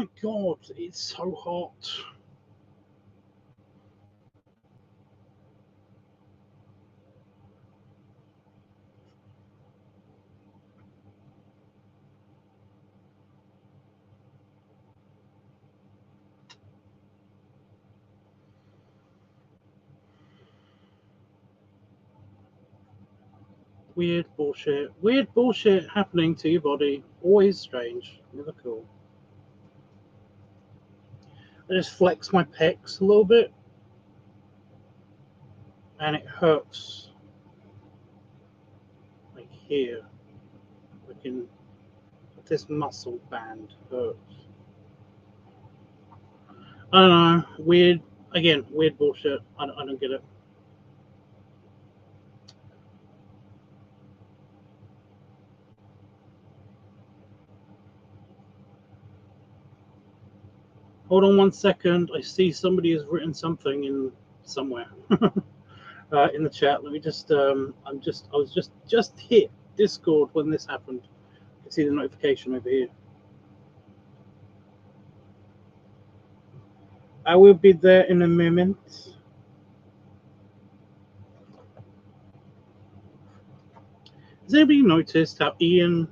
my god, it's so hot. Weird bullshit happening to your body. Always strange, never cool. I just flex my pecs a little bit, and it hurts. Like here, this muscle band hurts. I don't know. Weird bullshit. I don't get it. Hold on 1 second. I see somebody has written something in somewhere in the chat. Let me just. I was just hit Discord when this happened. You can see the notification over here. I will be there in a moment. Has anybody noticed how Ian?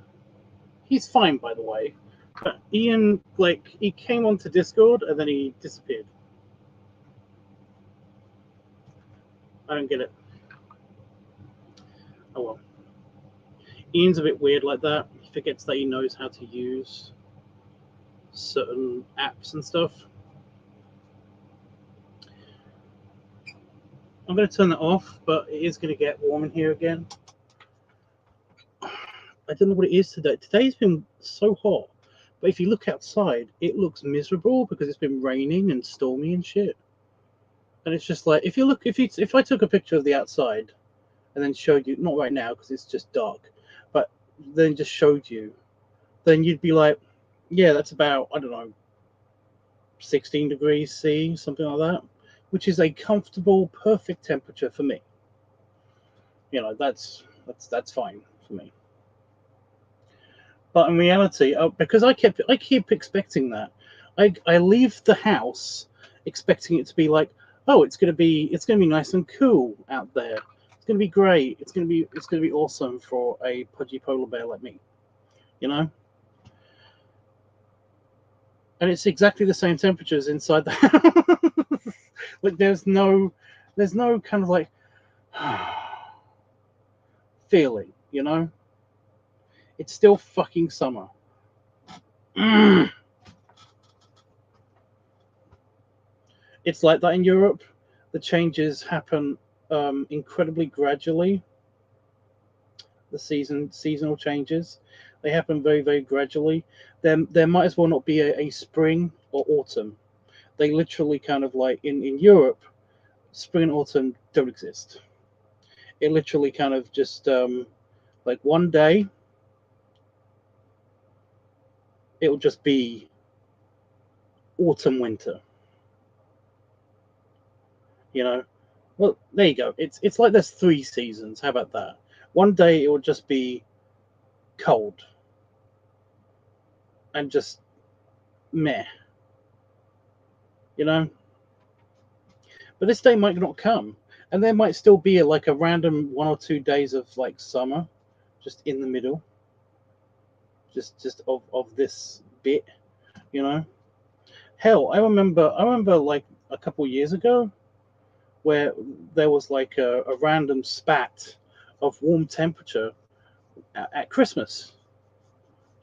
He's fine, by the way. But Ian, like, he came onto Discord and then he disappeared. I don't get it. Oh well. Ian's a bit weird like that. He forgets that he knows how to use certain apps and stuff. I'm going to turn that off, but it is going to get warm in here again. I don't know what it is today. Today's been so hot. But if you look outside, it looks miserable because it's been raining and stormy and shit. And it's just like, if I took a picture of the outside and then showed you, not right now because it's just dark, but then just showed you, then you'd be like, yeah, that's about, I don't know, 16 degrees C, something like that, which is a comfortable, perfect temperature for me. You know, that's fine for me. But in reality, because I keep expecting that, I leave the house expecting it to be like, oh, it's gonna be nice and cool out there. It's gonna be great. It's gonna be awesome for a pudgy polar bear like me, you know. And it's exactly the same temperatures inside the house. Like there's no kind of like feeling, you know. It's still fucking summer. It's like that in Europe. The changes happen incredibly gradually. The seasonal changes, they happen very, very gradually. There might as well not be a spring or autumn. They literally kind of like in Europe, spring and autumn don't exist. It literally kind of just like one day it will just be autumn, winter. You know, well, there you go. It's like there's 3 seasons. How about that? One day it will just be cold and just meh. You know, but this day might not come, and there might still be like a random 1 or 2 days of like summer, just in the middle, just of this bit, you know. Hell, I remember like a couple years ago where there was like a random spat of warm temperature at Christmas.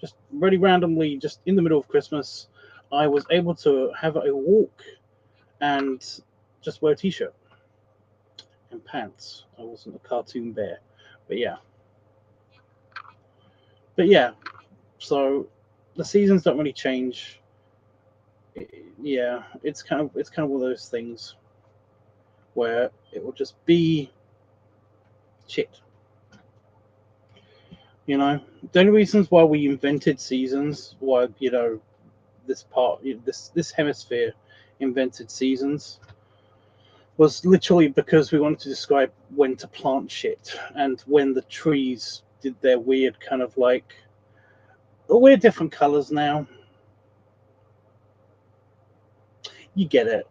Just really randomly, just in the middle of Christmas, I was able to have a walk and just wear a t-shirt and pants. I wasn't a cartoon bear, but yeah. So the seasons don't really change. Yeah, it's kind of one of those things where it will just be shit. You know, the only reasons why we invented seasons, why this hemisphere invented seasons, was literally because we wanted to describe when to plant shit and when the trees did their weird kind of like weird different colors now. you get it,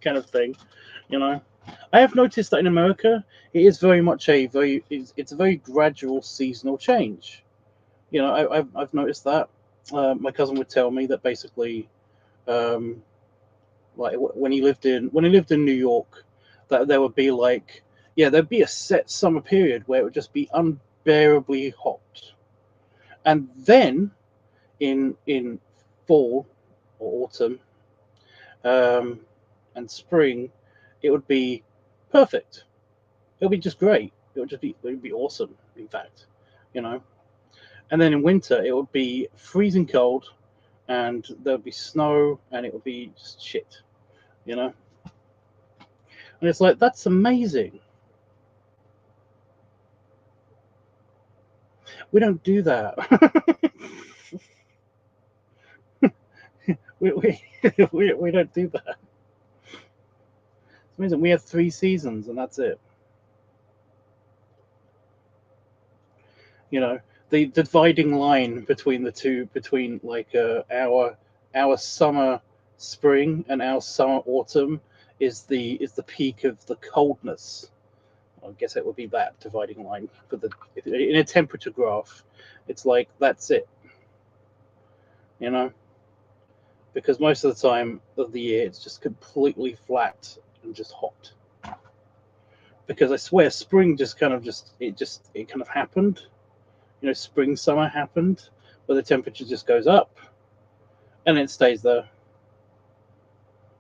kind of thing, you know. I have noticed that in America, it is very much it's a very gradual seasonal change. You know, I've noticed that. My cousin would tell me that basically, um, like when he lived in New York, that there would be like, yeah, there'd be a set summer period where it would just be unbearably hot, and then in fall or autumn, um, and spring, it would be perfect. It would be just great. It would be awesome. In fact, you know. And then in winter, it would be freezing cold, and there would be snow, and it would be just shit, you know. And it's like, that's amazing. We don't do that. we, we don't do that. It's amazing. We have 3 seasons, and that's it. You know, the dividing line between the two, between like our summer spring and our summer autumn, is the peak of the coldness. I guess it would be that dividing line for the in a temperature graph. It's like that's it, you know, because most of the time of the year it's just completely flat and just hot. Because I swear, spring just kind of happened. You know, spring summer happened, where the temperature just goes up, and it stays there,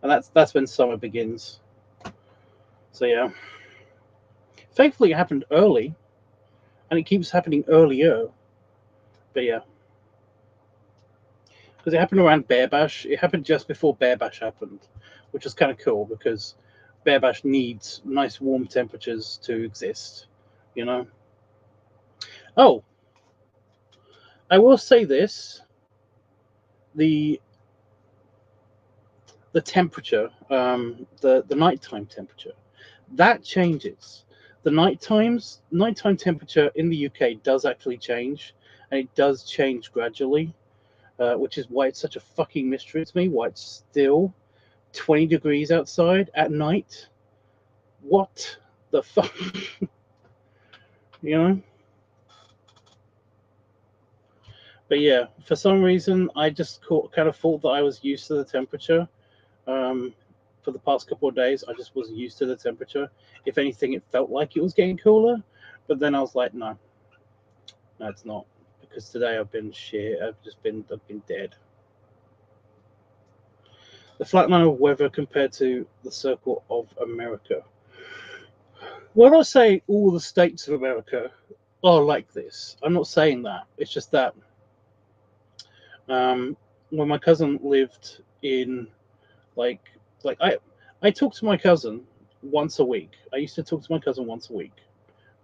and that's when summer begins. So yeah, thankfully it happened early, and it keeps happening earlier. But yeah, because it happened around Bear Bash. It happened just before Bear Bash happened, which is kind of cool because Bear Bash needs nice warm temperatures to exist, you know. Oh, I will say this: the temperature, the nighttime temperature, that changes. The nighttime temperature in the UK does actually change, and it does change gradually, which is why it's such a fucking mystery to me. Why it's still 20 degrees outside at night? What the fuck? You know? But yeah, for some reason, I just kind of thought that I was used to the temperature. Um, for the past couple of days, I just was used to the temperature. If anything, it felt like it was getting cooler. But then I was like, no, no, it's not. Because today I've been shit. I've been dead. The flatline of weather compared to the circle of America. When I say all the states of America are like this, I'm not saying that. It's just that um, when my cousin lived in like I talk to my cousin once a week. I used to talk to my cousin once a week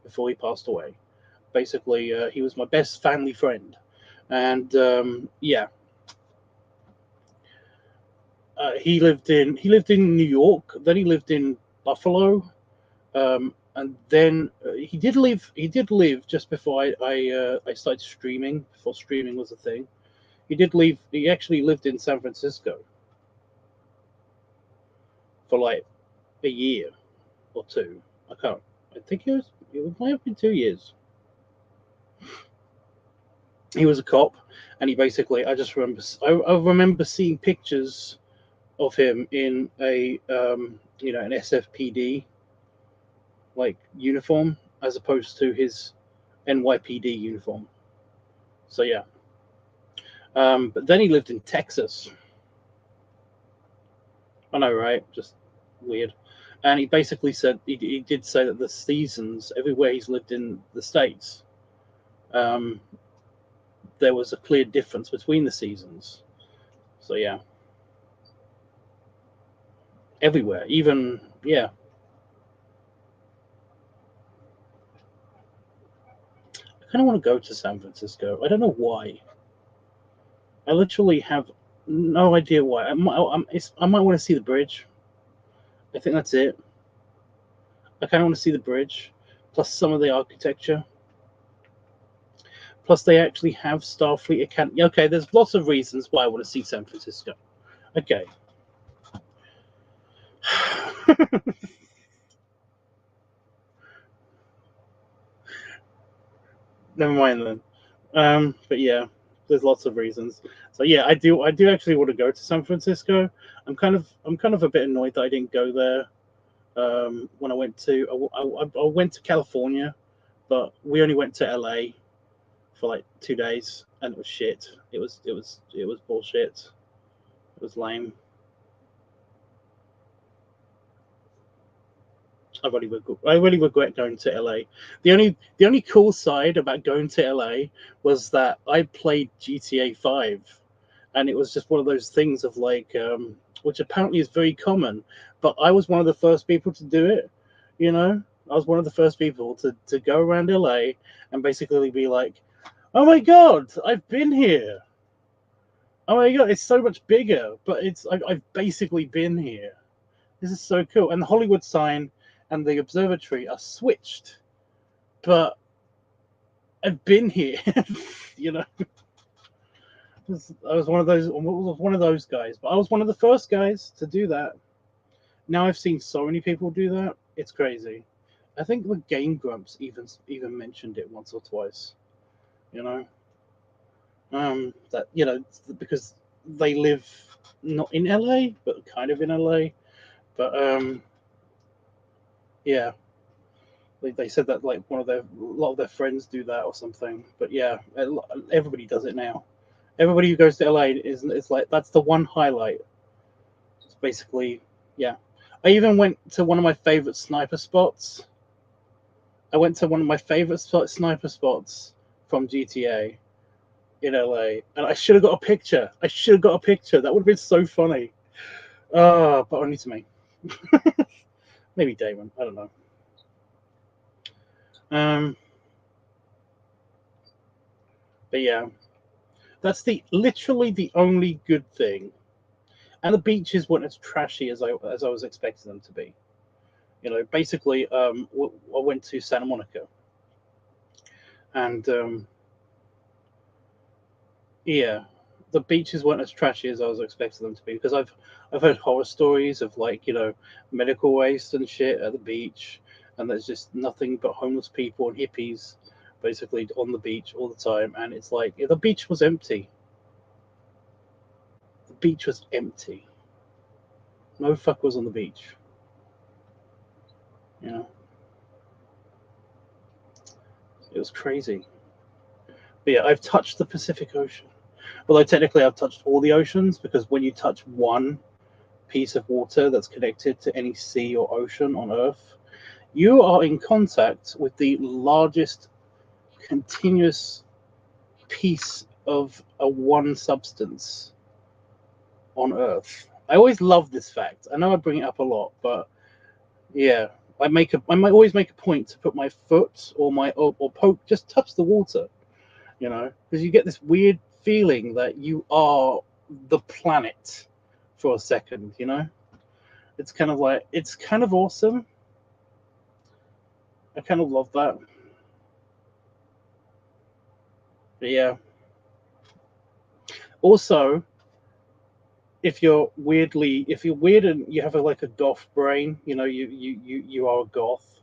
before he passed away. Basically, he was my best family friend, and yeah, he lived in New York. Then he lived in Buffalo, and then he did live just before I started streaming. Before streaming was a thing, he did leave. He actually lived in San Francisco for like a year or two. I can't. I think it might have been 2 years. He was a cop, and he basically I remember seeing pictures of him in a an SFPD like uniform as opposed to his NYPD uniform. So yeah, but then he lived in Texas. I know, right? Just weird. And he basically said he did say that the seasons everywhere he's lived in the states, um, there was a clear difference between the seasons. So yeah, everywhere, even yeah. I kind of want to go to San Francisco. I don't know why. I literally have no idea why. I might want to see the bridge. I think that's it. I kind of want to see the bridge, plus some of the architecture. Plus, they actually have Starfleet Academy. Okay, there's lots of reasons why I want to see San Francisco. Okay, Never mind then. But yeah, there's lots of reasons. So yeah, I do actually want to go to San Francisco. I'm kind of a bit annoyed that I didn't go there. When I went to California, but we only went to LA for like 2 days, and it was shit. It was bullshit. It was lame. I really regret going to LA. The only cool side about going to LA was that I played GTA 5, and it was just one of those things of like, which apparently is very common, but I was one of the first people to do it. You know, I was one of the first people to go around LA and basically be like, "Oh my god, I've been here! Oh my god, it's so much bigger, but I've basically been here. This is so cool." And the Hollywood sign and the observatory are switched, but I've been here. You know, I was one of those guys, but I was one of the first guys to do that. Now I've seen so many people do that. It's crazy. I think the Game Grumps even mentioned it once or twice. You know, that because they live not in LA, but kind of in LA. But yeah, they said that like a lot of their friends do that or something. But yeah, everybody does it now. Everybody who goes to LA is like that's the one highlight. It's basically yeah. I even went to one of my favorite sniper spots. I went to one of my favorite sniper spots from GTA in LA, and I should have got a picture. I should have got a picture. That would have been so funny. But only to me. Maybe Damon. I don't know. Um, but yeah, that's literally the only good thing. And the beaches weren't as trashy as I was expecting them to be. You know, basically, I went to Santa Monica, and yeah, the beaches weren't as trashy as I was expecting them to be because I've heard horror stories of like medical waste and shit at the beach, and there's just nothing but homeless people and hippies basically on the beach all the time, and it's like the beach was empty. The beach was empty. No fuck was on the beach. You know, it was crazy. But yeah, I've touched the Pacific Ocean. Although technically I've touched all the oceans because when you touch one piece of water that's connected to any sea or ocean on Earth, you are in contact with the largest continuous piece of a one substance on Earth. I always love this fact. I know I bring it up a lot, but yeah, I might always make a point to put my foot or poke just touch the water, because you get this weird feeling that you are the planet for a second. It's kind of like it's kind of awesome. I kind of love that. But yeah. Also, if you're weird and you have like a goth brain, you are a goth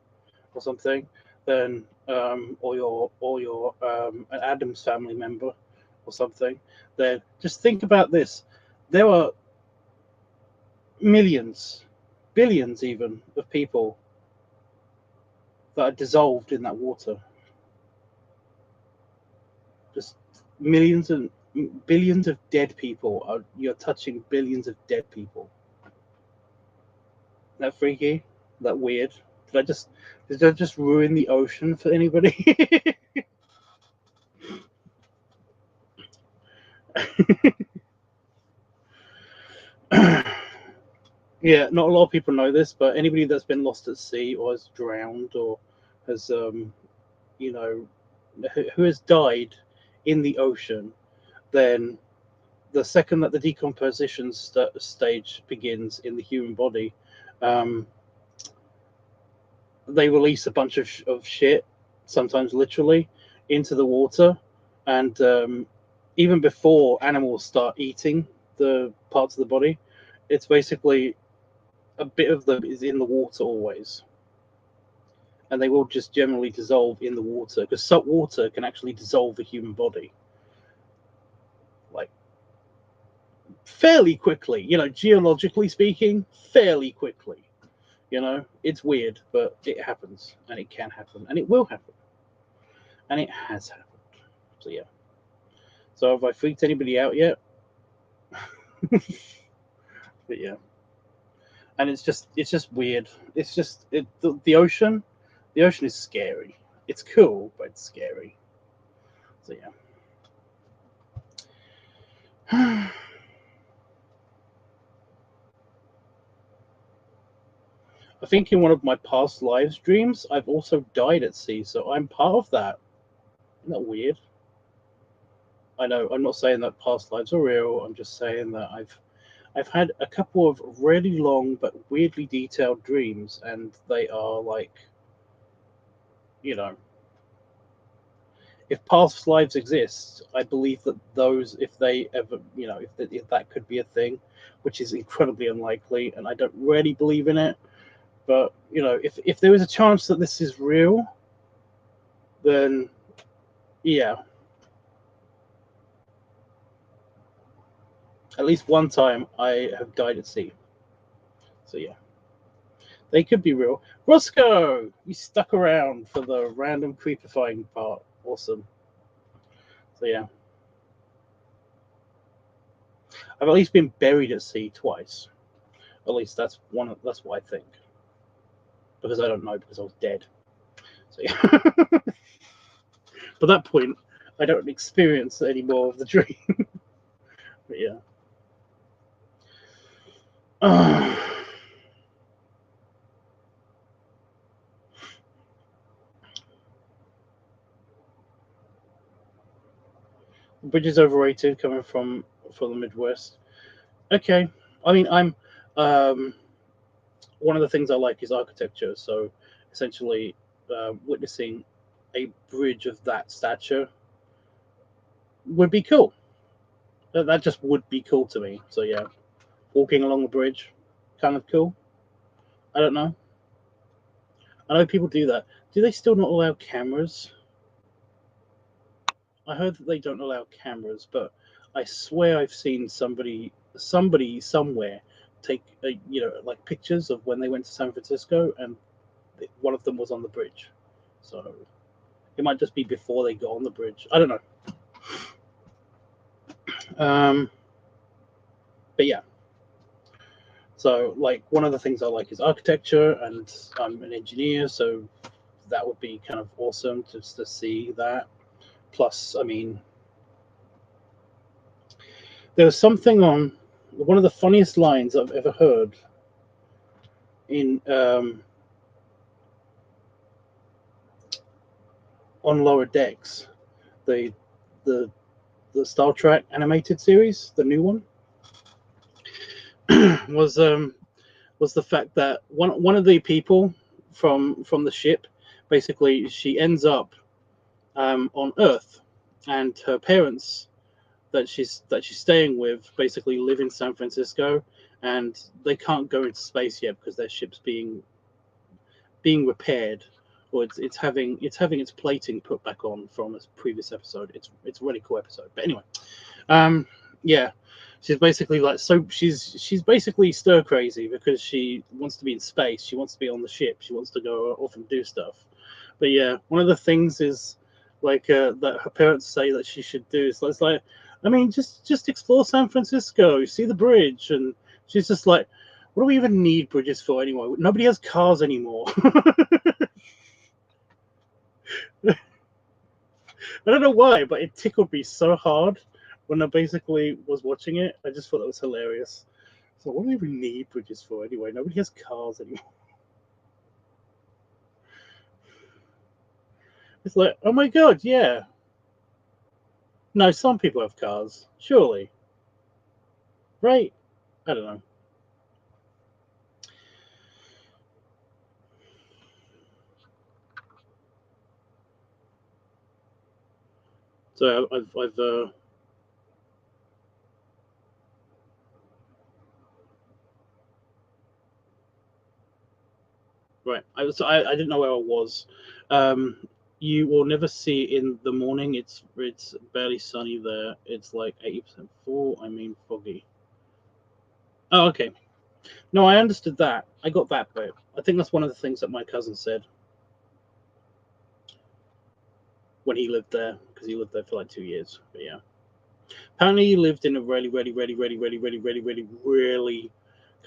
or something, then or you're an Adams family member or something, then just think about this. There are millions, billions even of people that are dissolved in that water. Just millions and billions of dead people. You're touching billions of dead people. Isn't that freaky? That weird? Did I just ruin the ocean for anybody? Yeah, not a lot of people know this, but anybody that's been lost at sea or has drowned or has you know who has died in the ocean, then the second that the decomposition stage begins in the human body, um, they release a bunch of shit, sometimes literally, into the water, and even before animals start eating the parts of the body, it's basically a bit of them is in the water always, and they will just generally dissolve in the water because salt water can actually dissolve the human body, like fairly quickly. You know, geologically speaking, fairly quickly. You know, it's weird, but it happens, and it can happen, and it will happen, and it has happened. So yeah. So have I freaked anybody out yet? But yeah, and it's just weird. It's just the ocean. The ocean is scary. It's cool, but it's scary. So yeah. I think in one of my past live streams, I've also died at sea, so I'm part of that. Isn't that weird? I know. I'm not saying that past lives are real. I'm just saying that I've had a couple of really long but weirdly detailed dreams, and they are like, you know, if past lives exist, I believe that those, if they ever, you know, if that could be a thing, which is incredibly unlikely, and I don't really believe in it. But you know, if there is a chance that this is real, then yeah, at least one time I have died at sea. So yeah, they could be real. Roscoe, you stuck around for the random creepifying part. Awesome. So yeah, I've at least been buried at sea twice. At least that's one. That's what I think. Because I don't know because I was dead. So yeah. By that point, I don't experience any more of the dream. But yeah. Bridge is overrated coming from the Midwest. Okay. I mean, I'm um, one of the things I like is architecture. So essentially, witnessing a bridge of that stature would be cool. That just would be cool to me. So yeah, walking along the bridge, kind of cool. I don't know. I know people do that. Do they still not allow cameras? I heard that they don't allow cameras, but I swear I've seen somebody somewhere take like pictures of when they went to San Francisco, and one of them was on the bridge. So it might just be before they got on the bridge. I don't know. Um, but yeah. So like one of the things I like is architecture, and I'm an engineer, so that would be kind of awesome just to see that. Plus, I mean, there was something on one of the funniest lines I've ever heard in on Lower Decks, the the the Star Trek animated series, the new one, was was the fact that one of the people from the ship, basically, she ends up on Earth, and her parents that she's staying with basically live in San Francisco, and they can't go into space yet because their ship's being repaired, or it's having its plating put back on from a previous episode. It's a really cool episode. But anyway, um, yeah, she's basically like, so she's basically stir crazy because she wants to be in space. She wants to be on the ship. She wants to go off and do stuff. But yeah, one of the things is like that her parents say that she should do. So it's like, I mean, just explore San Francisco, see the bridge, and she's just like, what do we even need bridges for anyway? Nobody has cars anymore. I don't know why, but it tickled me so hard when I basically was watching it. I just thought that was hilarious. So what do we even need bridges for anyway? Nobody has cars anymore. It's like, oh my god, yeah. No, some people have cars, surely, right? I don't know. So I've Right. I didn't know where I was. You will never see in the morning. It's barely sunny there. It's like 80% full. I mean foggy. Oh, okay. No, I understood that. I got that bit. I think that's one of the things that my cousin said when he lived there, because he lived there for like 2 years. But yeah, apparently he lived in a really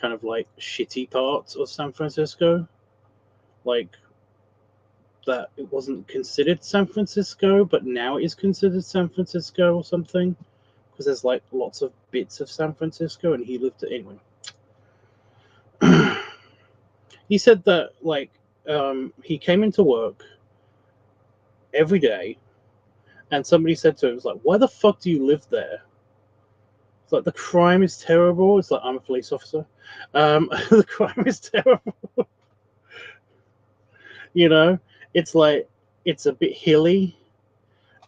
kind of like shitty part of San Francisco. Like that it wasn't considered San Francisco, but now it is considered San Francisco or something. Because there's like lots of bits of San Francisco, and he lived it anyway. He said that like he came into work every day, and somebody said to him, "It was like, why the fuck do you live there?" It's like the crime is terrible. It's like I'm a police officer. The crime is terrible. You know, it's like it's a bit hilly,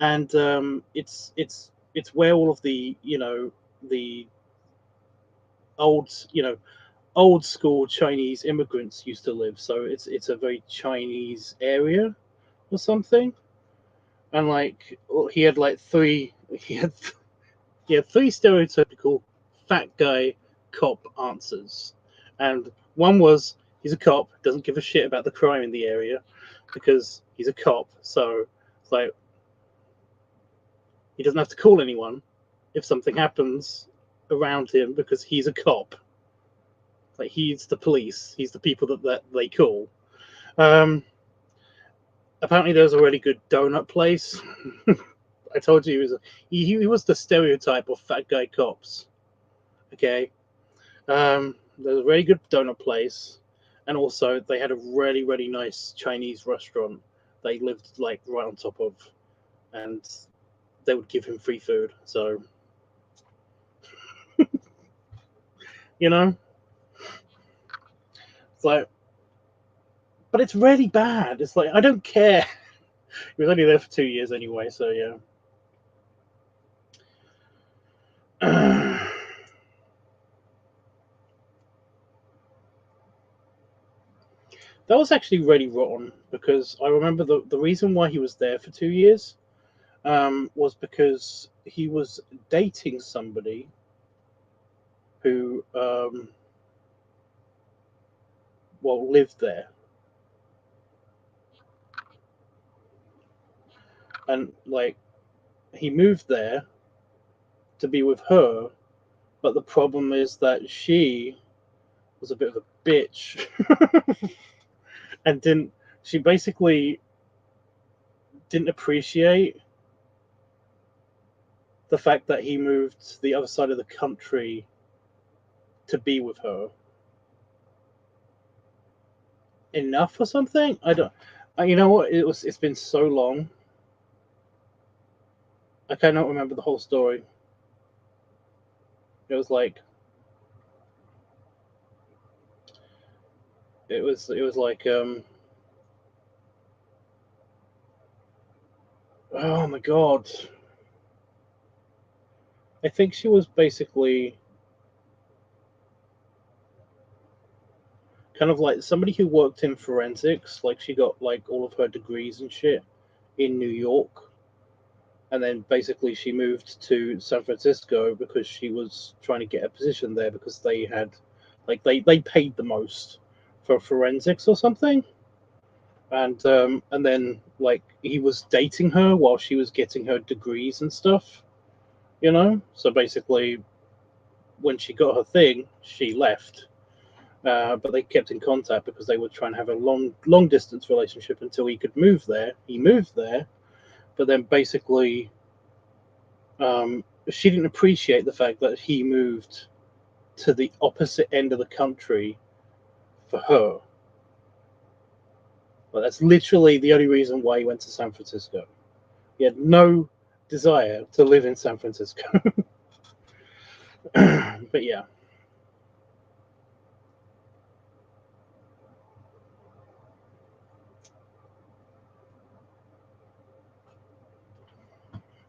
and it's where all of the the old school Chinese immigrants used to live. So it's a very Chinese area or something. And like he had like three he had three stereotypical fat guy cop answers, and one was he's a cop, doesn't give a shit about the crime in the area because he's a cop. So it's like he doesn't have to call anyone if something happens around him because he's a cop. Like he's the police, he's the people that they call. Um, Apparently, there's a really good donut place. I told you he was the stereotype of fat guy cops. Okay, there's a really good donut place, and also they had a really nice Chinese restaurant. They lived like right on top of, and they would give him free food. So you know, it's like, but it's really bad. It's like I don't care. He was only there for 2 years anyway, so yeah. That was actually really rotten because I remember the reason why he was there for 2 years was because he was dating somebody who lived there, and like he moved there to be with her, but the problem is that she was a bit of a bitch and didn't she basically didn't appreciate the fact that he moved to the other side of the country to be with her enough or something. I don't. You know what? It's been so long. I cannot remember the whole story. It was like it was like oh my god. I think she was basically kind of like somebody who worked in forensics. Like she got like all of her degrees and shit in New York, and then basically she moved to San Francisco because she was trying to get a position there because they had like they paid the most for forensics or something. And then like he was dating her while she was getting her degrees and stuff, so basically when she got her thing she left, but they kept in contact because they were trying to have a long distance relationship until he could move there. He moved there, but then basically she didn't appreciate the fact that he moved to the opposite end of the country for her. But that's literally the only reason why he went to San Francisco. He had no desire to live in San Francisco. But yeah.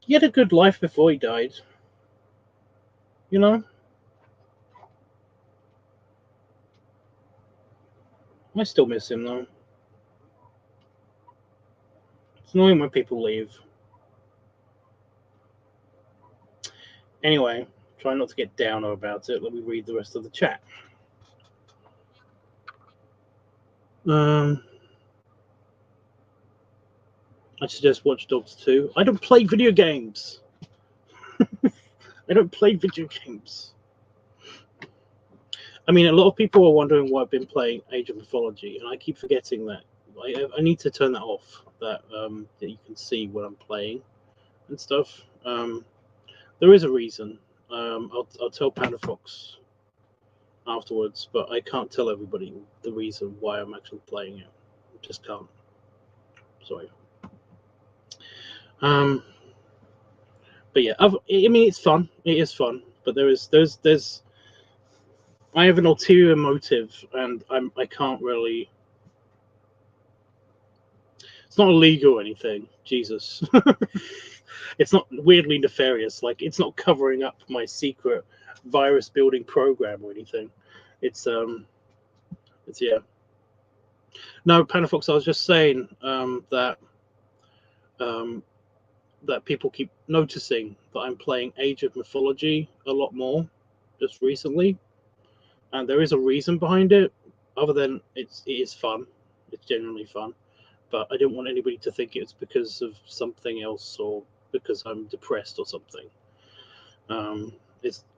He had a good life before he died. You know? I still miss him though. It's annoying when people leave. Anyway, try not to get downer about it. Let me read the rest of the chat. I suggest Watch Dogs 2. I don't play video games. I don't play video games. I mean, a lot of people are wondering why I've been playing Age of Mythology, and I keep forgetting that. I need to turn that off, that you can see what I'm playing and stuff. There is a reason. I'll tell Panda Fox afterwards, but I can't tell everybody the reason why I'm actually playing it. I just can't. Sorry. But yeah, I mean, it's fun. It is fun, but there's I have an ulterior motive, and I can't really. It's not illegal or anything. Jesus. It's not weirdly nefarious. Like, it's not covering up my secret virus building program or anything. It's yeah. No, Panafox, I was just saying that people keep noticing that I'm playing Age of Mythology a lot more just recently, and there is a reason behind it. Other than it is fun. It's genuinely fun, but I didn't want anybody to think it's because of something else or because I'm depressed or something.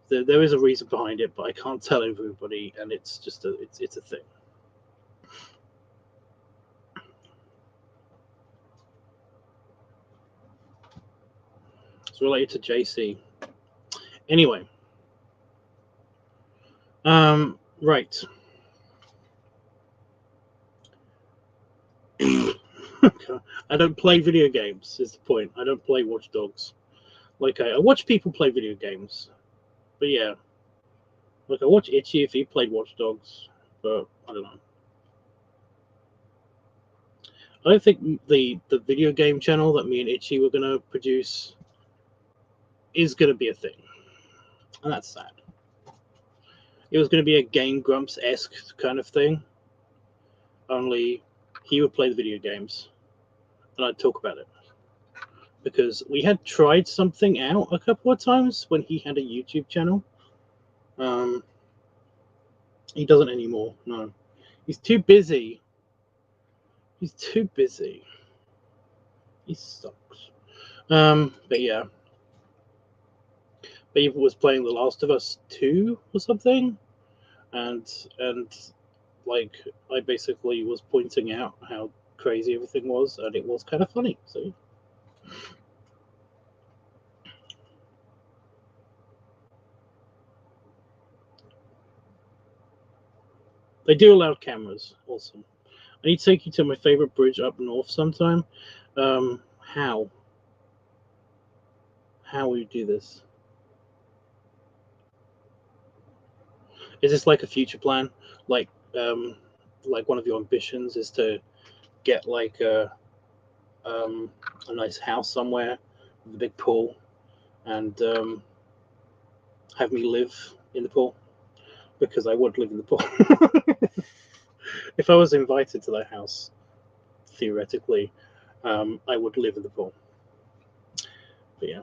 There is a reason behind it, but I can't tell everybody, and it's just it's a thing. It's related to JC. Anyway, right. I don't play video games, is the point. I don't play Watch Dogs. Like, I watch people play video games. But yeah. Like, I watch Itchy if he played Watch Dogs. But I don't know. I don't think the video game channel that me and Itchy were going to produce is going to be a thing. And that's sad. It was going to be a Game Grumps-esque kind of thing. Only he would play the video games. And I'd talk about it. Because we had tried something out a couple of times when he had a YouTube channel. He doesn't anymore, no. He's too busy. He's too busy. He sucks. But yeah. But he was playing The Last of Us 2 or something. And like, I basically was pointing out how crazy everything was, and it was kind of funny, so. They do allow cameras. Awesome. I need to take you to my favorite bridge up north sometime. How? How will you do this? Is this like a future plan? Like one of your ambitions is to get like a nice house somewhere with a big pool, and have me live in the pool? Because I would live in the pool. If I was invited to that house, theoretically, I would live in the pool. But yeah.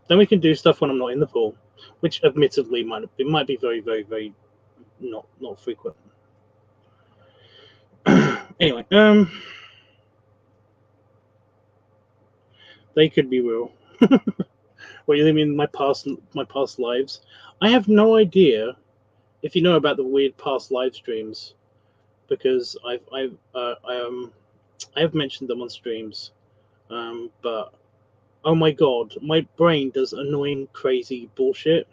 Then we can do stuff when I'm not in the pool, which admittedly might be very, very, very not frequent. Anyway, they could be real. What do you mean my past lives? I have no idea if you know about the weird past live streams, because I have mentioned them on streams, but oh my god, my brain does annoying, crazy bullshit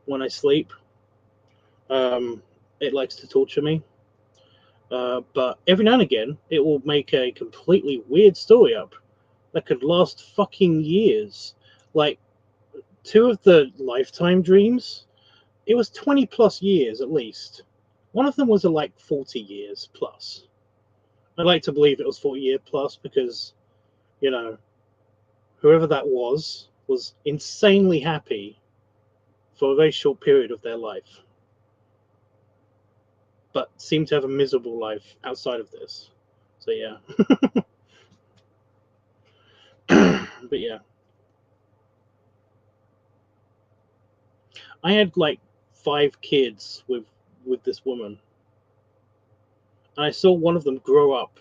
when I sleep. It likes to torture me. But every now and again, it will make a completely weird story up that could last fucking years. Like, 2 of the lifetime dreams, it was 20 plus years at least. One of them was like 40 years plus. I'd like to believe it was 40 years plus because, you know, whoever that was insanely happy for a very short period of their life. but seem to have a miserable life outside of this. So yeah. But yeah, I had like 5 kids with this woman, and I saw one of them grow up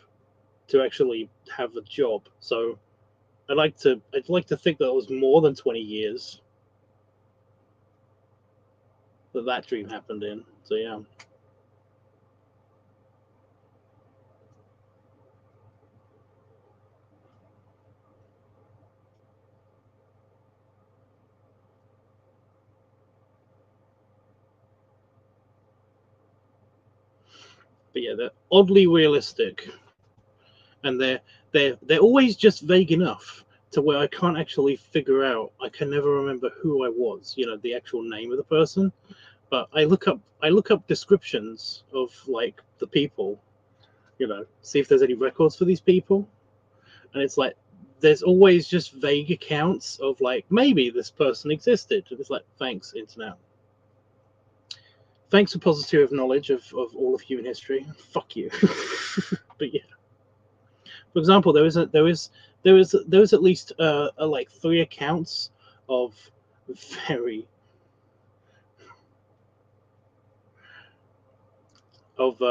to actually have a job. So I'd like to think that it was more than 20 years that dream happened in. So yeah. But yeah, they're oddly realistic, and they're always just vague enough to where I can't actually figure out. I can never remember who I was, the actual name of the person. But I look up descriptions of like the people, see if there's any records for these people, and it's like there's always just vague accounts of like maybe this person existed. And it's like, thanks internet, thanks repository of knowledge of all of human history. Fuck you. But yeah. For example, there was at least like 3 accounts of very of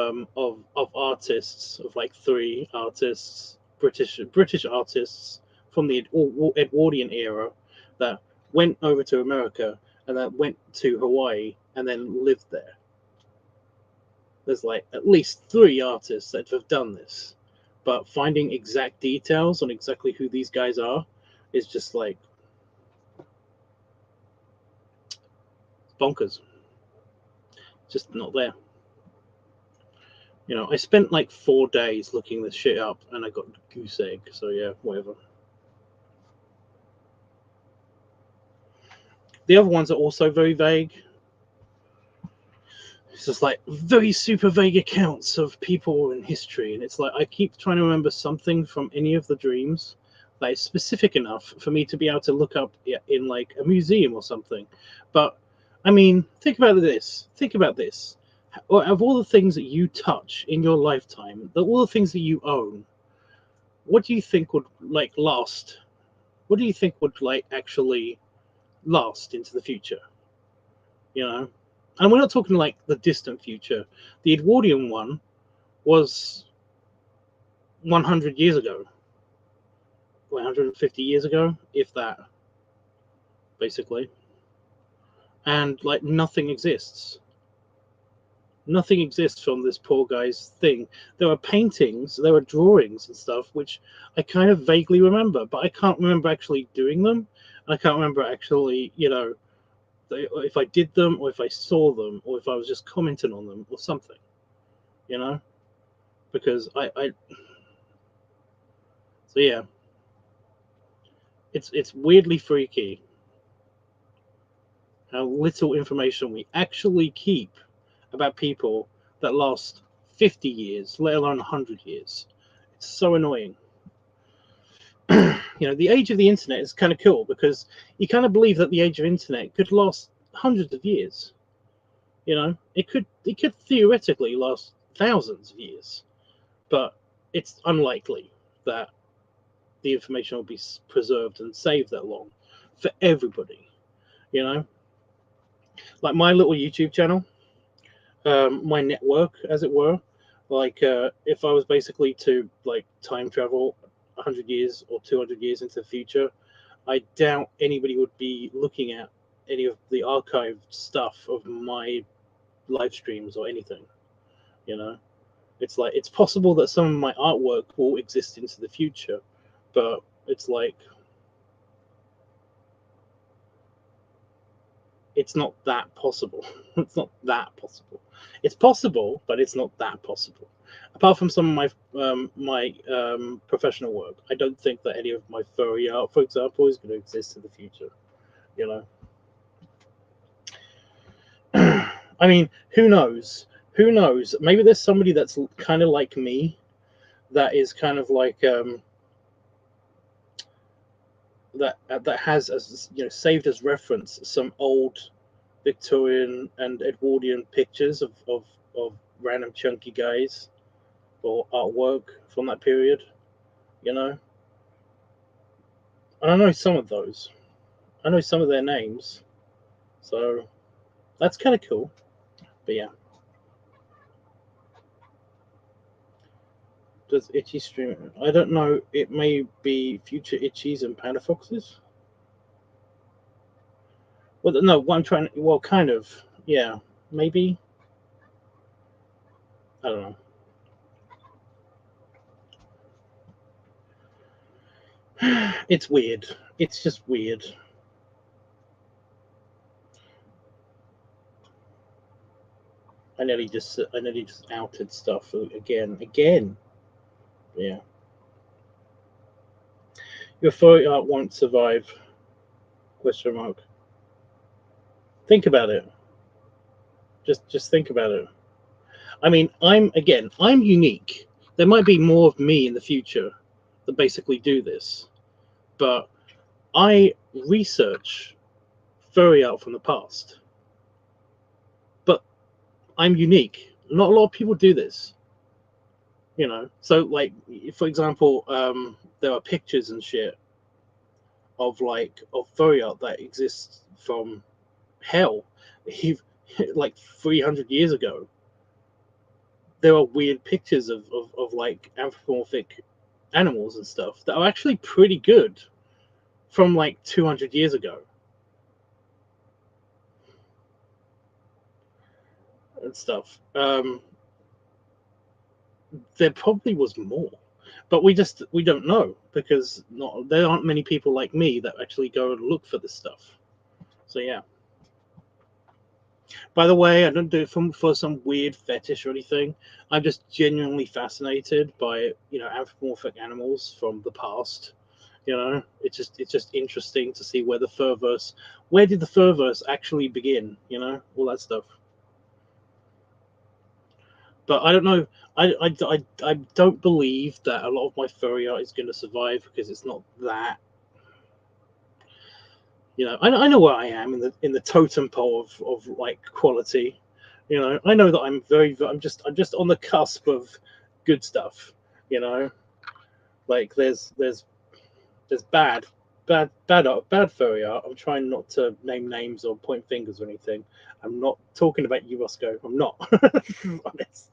artists, of like 3 artists, British artists from the Edwardian era, that went over to America and that went to Hawaii and then lived there. There's like at least 3 artists that have done this, but finding exact details on exactly who these guys are is just like bonkers. Just not there. I spent like 4 days looking this shit up, and I got goose egg. So yeah, whatever. The other ones are also very vague. It's just like very super vague accounts of people in history, and it's like I keep trying to remember something from any of the dreams that is specific enough for me to be able to look up in like a museum or something. But I mean, think about this. Think about this. Of all the things that you touch in your lifetime, all the things that you own, what do you think would like last? What do you think would like actually last into the future? You know, and we're not talking like the distant future. The Edwardian one was 100 years ago, 150 years ago, if that, basically. And like nothing exists. Nothing exists from this poor guy's thing. There are paintings, there are drawings and stuff, which I kind of vaguely remember, but I can't remember actually doing them. I can't remember actually, if I did them or if I saw them or if I was just commenting on them or something, you know? Because so yeah, it's weirdly freaky how little information we actually keep about people that last 50 years, let alone 100 years. It's so annoying. The age of the internet is kind of cool because you kind of believe that the age of internet could last hundreds of years. It could theoretically last thousands of years, but it's unlikely that the information will be preserved and saved that long for everybody. You know, like my little YouTube channel, my network, as it were. Like, if I was basically to like time travel 100 years or 200 years into the future, I doubt anybody would be looking at any of the archived stuff of my live streams or anything. You know, it's like it's possible that some of my artwork will exist into the future, but it's like it's not that possible. It's not that possible. It's possible, but it's not that possible. Apart from some of my professional work, I don't think that any of my furry art, for example, is going to exist in the future. You know, I mean, who knows? Who knows? Maybe there's somebody that's kind of like me, that is kind of like that has, as saved as reference some old Victorian and Edwardian pictures of random chunky guys or artwork from that period, you know. And I know some of those. I know some of their names, so that's kind of cool. But yeah, does Itchy stream? I don't know. It may be future Itchies and Panda Foxes. Well, no, what I'm trying. Well, kind of. Yeah, maybe. I don't know. It's weird. It's just weird. I nearly just outed stuff again. Yeah. Your photo art won't survive. Question mark. Think about it. Just think about it. I mean, I'm unique. There might be more of me in the future that basically do this, but I research furry art from the past. But I'm unique. Not a lot of people do this, you know. So, like, for example, there are pictures and shit of furry art that exists from hell, like 300 years ago. There are weird pictures of like anthropomorphic animals and stuff that are actually pretty good from like 200 years ago and stuff. There probably was more, but we don't know because there aren't many people like me that actually go and look for this stuff. So yeah. By the way, I don't do it for some weird fetish or anything. I'm just genuinely fascinated by anthropomorphic animals from the past. You know, it's just interesting to see where did the furverse actually begin? You know, all that stuff. But I don't know. I don't believe that a lot of my furry art is going to survive because it's not that. You know, I know where I am in the totem pole of like quality. You know, I know that I'm just on the cusp of good stuff. You know, like there's bad furry art. I'm trying not to name names or point fingers or anything. I'm not talking about you, Roscoe. I'm not honest.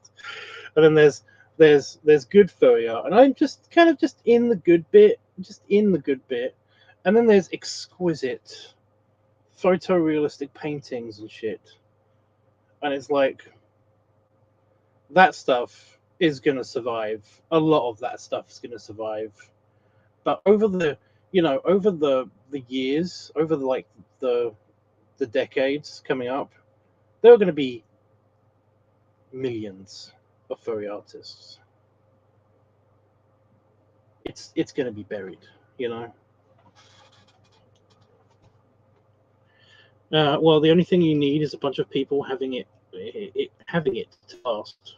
And then there's good furry art, and I'm just kind of just in the good bit, and then there's exquisite photorealistic paintings and shit, and it's like that stuff is gonna survive. A lot of that stuff is gonna survive, but over the years, over the decades coming up, there are going to be millions of furry artists. It's going to be buried, you know. Well, the only thing you need is a bunch of people having it to last.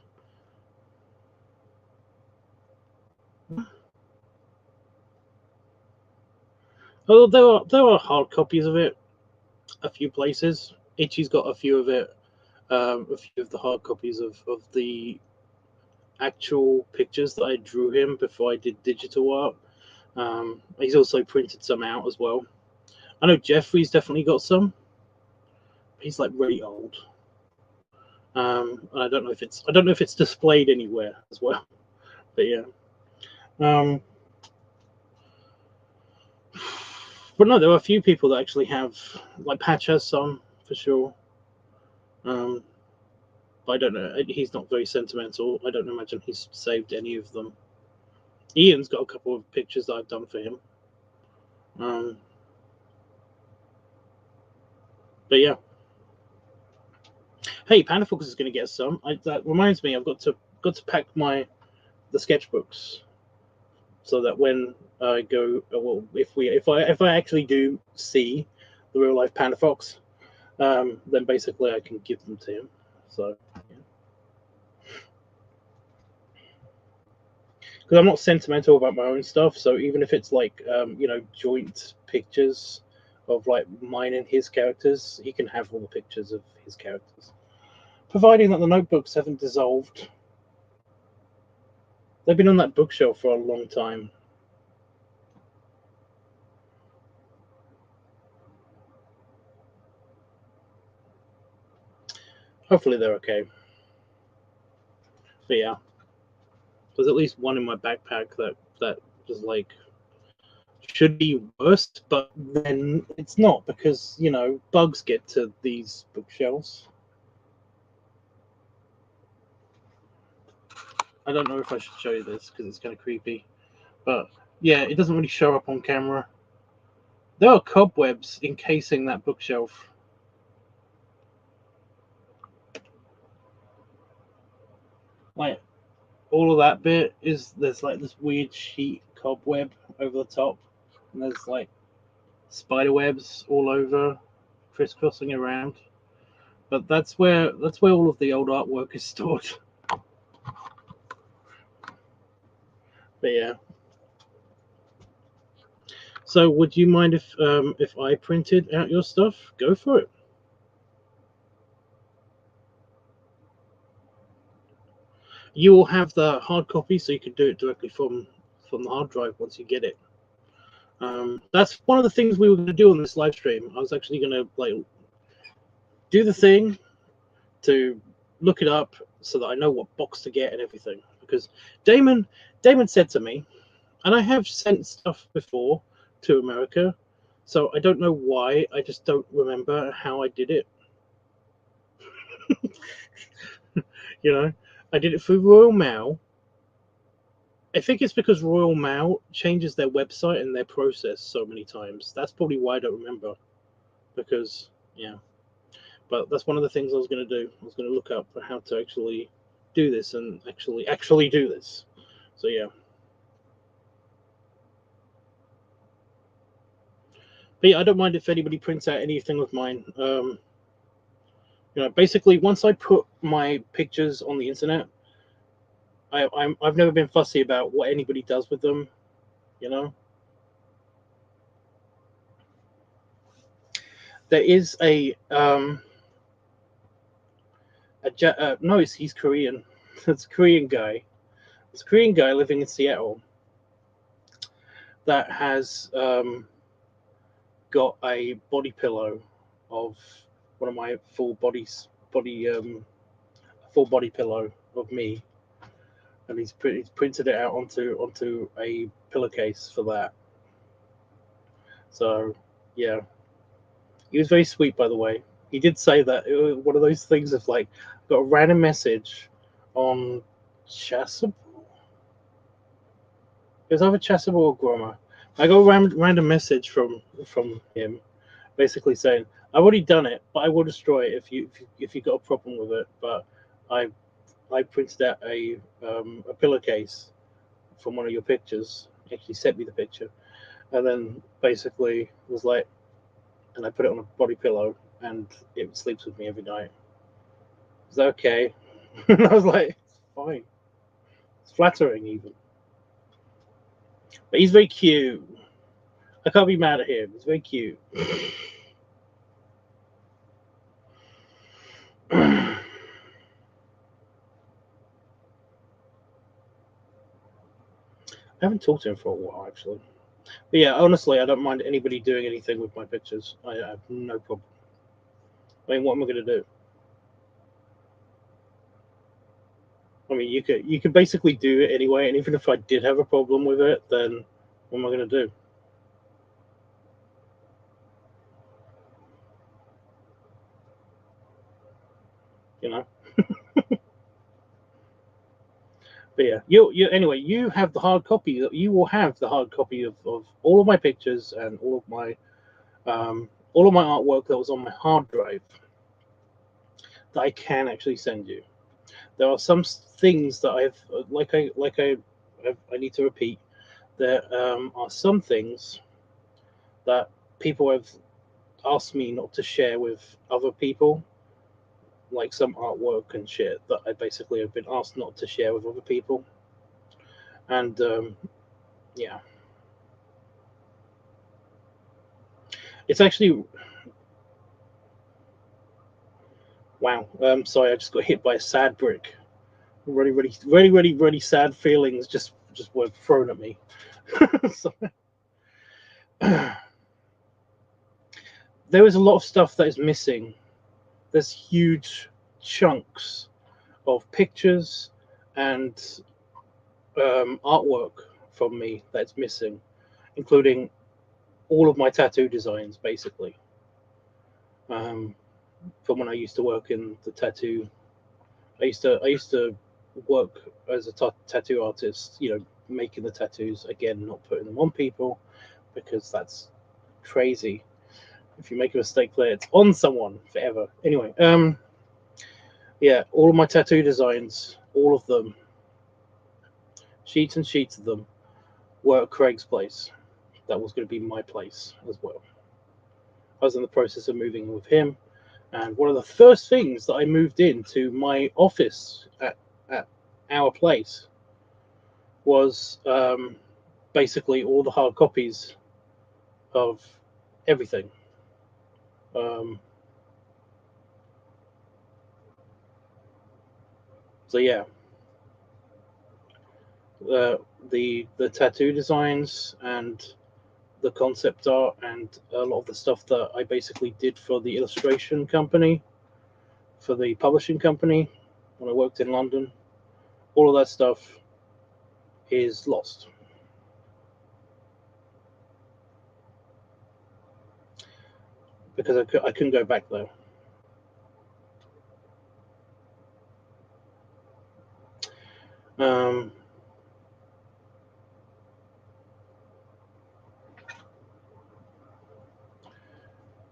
Although there are hard copies of it, a few places. Itchy's got a few of it, a few of the hard copies of the actual pictures that I drew him before I did digital art. He's also printed some out as well. I know Jeffrey's definitely got some. He's like really old. I don't know if it's displayed anywhere as well. But yeah. But no, there are a few people that actually have, like Patch has some for sure. But I don't know. He's not very sentimental. I don't imagine he's saved any of them. Ian's got a couple of pictures that I've done for him. But yeah. Hey, Panda Focus is going to get some. That reminds me, I've got to pack the sketchbooks so that when I go, well, if I actually do see the real life Panda Fox, then basically I can give them to him. So, yeah. Because I'm not sentimental about my own stuff, so even if it's like joint pictures of like mine and his characters, he can have all the pictures of his characters. providing that the notebooks haven't dissolved. They've been on that bookshelf for a long time. Hopefully they're okay. But yeah, there's at least one in my backpack that was like should be worse, but then it's not because, you know, bugs get to these bookshelves. I don't know if I should show you this because it's kind of creepy, but yeah, it doesn't really show up on camera. There are cobwebs encasing that bookshelf. Like, all of that bit there's like this weird sheet cobweb over the top, and there's like spider webs all over, crisscrossing around. But that's where all of the old artwork is stored. But yeah. So would you mind if I printed out your stuff? Go for it. You will have the hard copy, so you can do it directly from the hard drive once you get it. That's one of the things we were going to do on this live stream. I was actually going to like do the thing to look it up so that I know what box to get and everything. Because Damon said to me, and I have sent stuff before to America, so I don't know why. I just don't remember how I did it. You know, I did it through Royal Mail. I think it's because Royal Mail changes their website and their process so many times. That's probably why I don't remember. Because, yeah. But that's one of the things I was going to do. I was going to look up how to actually do this and actually do this. So, yeah. But yeah, I don't mind if anybody prints out anything of mine. You know, basically, once I put my pictures on the internet, I've never been fussy about what anybody does with them. You know, there is no, he's Korean. It's a Korean guy. It's a Korean guy living in Seattle that has got a body pillow of one of my full body pillow of me, and he's printed it out onto a pillowcase for that. So yeah, he was very sweet, by the way. He did say that it was one of those things of like, got a random message on Chasuble. It was either Chasuble or Groma. I got a random message from him, basically saying, "I've already done it, but I will destroy it if you got a problem with it." But I printed out a pillowcase from one of your pictures. He actually sent me the picture, and then basically was like, and I put it on a body pillow, and it sleeps with me every night. Is that okay? And I was like, fine. It's flattering even. But he's very cute. I can't be mad at him. He's very cute. I haven't talked to him for a while, actually. But yeah, honestly, I don't mind anybody doing anything with my pictures. I have no problem. I mean, what am I going to do? I mean, you could basically do it anyway, and even if I did have a problem with it, then what am I going to do? You know. But yeah, you anyway. You have the hard copy. You will have the hard copy of all of my pictures and all of my artwork that was on my hard drive that I can actually send you. There are some things that I need to repeat. There are some things that people have asked me not to share with other people, like some artwork and shit that I basically have been asked not to share with other people. And yeah, it's actually Wow. Sorry, I just got hit by a sad brick. Really sad feelings just were thrown at me. So, there is a lot of stuff that is missing. There's huge chunks of pictures and artwork from me that's missing, including all of my tattoo designs, basically. From when I used to work in the tattoo, I used to work as a tattoo artist. Making the tattoos, again, not putting them on people because that's crazy. If you make a mistake there, it's on someone forever. Anyway, yeah, all of my tattoo designs, all of them, sheets and sheets of them, were at Craig's place. That was going to be my place as well. I was in the process of moving in with him, and one of the first things that I moved into my office at our place was basically all the hard copies of everything. So yeah, the tattoo designs and the concept art and a lot of the stuff that I basically did for the illustration company, for the publishing company when I worked in London, all of that stuff is lost. Because I couldn't go back there.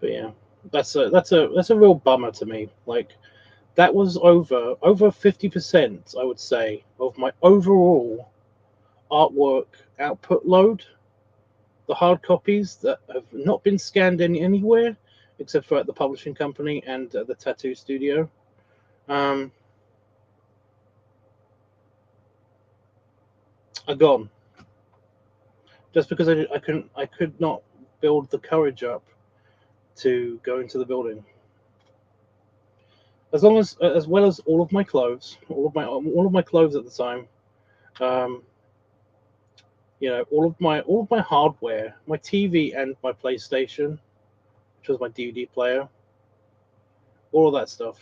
But yeah, that's a real bummer to me. Like, that was over 50%, I would say, of my overall artwork output load. The hard copies that have not been scanned anywhere except for at the publishing company and the tattoo studio. Are gone. Just because I could not build the courage up to go into the building. As well as all of my clothes, all of my clothes at the time, all of my hardware, my TV and my PlayStation, which was my DVD player, all of that stuff.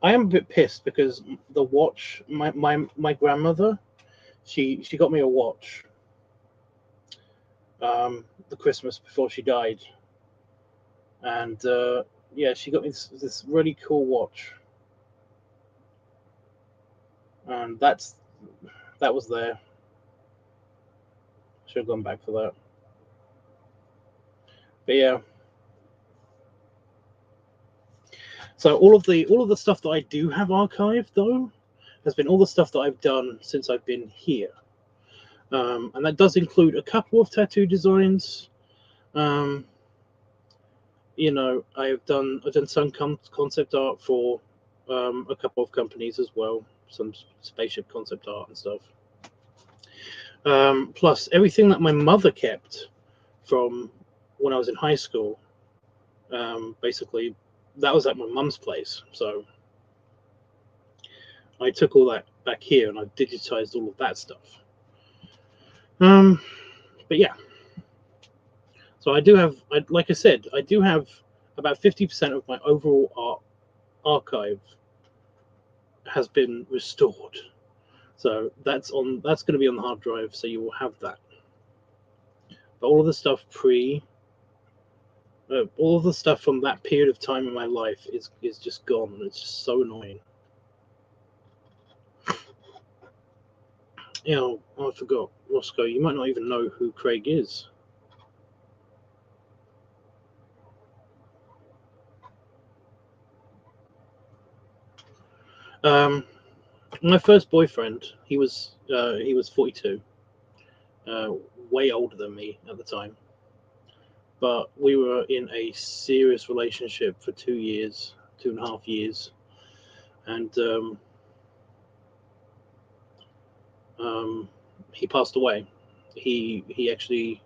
I am a bit pissed because the watch, my grandmother, she got me a watch, the Christmas before she died, and yeah, she got me this really cool watch, and that was there. Should have gone back for that, but yeah. So all of the stuff that I do have archived though has been all the stuff that I've done since I've been here, and that does include a couple of tattoo designs. I've done some concept art for a couple of companies as well, some spaceship concept art and stuff. Plus everything that my mother kept from when I was in high school. Basically, that was at my mum's place, so I took all that back here and I digitized all of that stuff. But yeah, so I do have, like I said, I do have about 50% of my overall art archive has been restored. So that's going to be on the hard drive, so you will have that. But all of the stuff all of the stuff from that period of time in my life is just gone, and it's just so annoying. I forgot, Roscoe, you might not even know who Craig is. My first boyfriend, he was 42, way older than me at the time. But we were in a serious relationship for 2 years, 2.5 years, and he passed away. He actually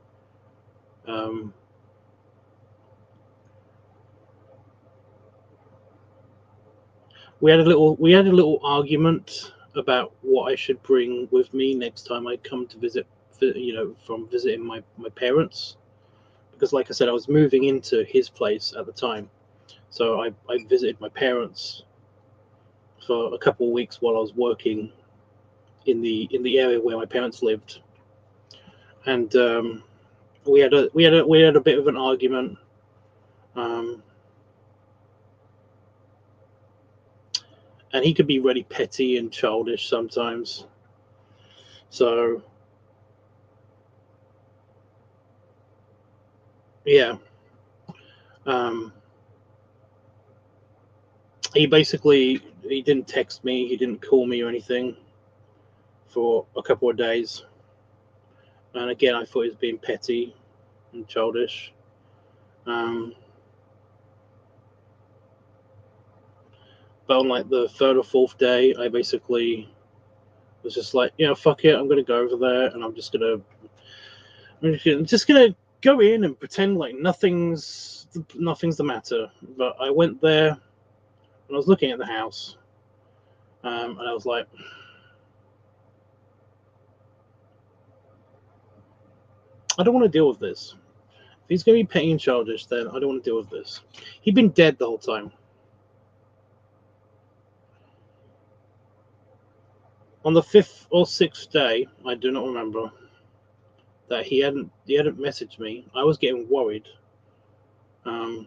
we had a little argument about what I should bring with me next time I come to visit, from visiting my parents, because like I said, I was moving into his place at the time, so I visited my parents for a couple of weeks while I was working in the area where my parents lived, and we had a bit of an argument. And he could be really petty and childish sometimes. So, yeah. He didn't text me, he didn't call me or anything for a couple of days. And again, I thought he was being petty and childish. But on like the third or fourth day, I basically was just like, fuck it, I'm gonna go over there, and I'm just gonna go in and pretend like nothing's the matter. But I went there and I was looking at the house, and I was like, I don't want to deal with this. If he's gonna be petty and childish, then I don't want to deal with this. He'd been dead the whole time. On the fifth or sixth day, I do not remember, that he hadn't messaged me. I was getting worried, and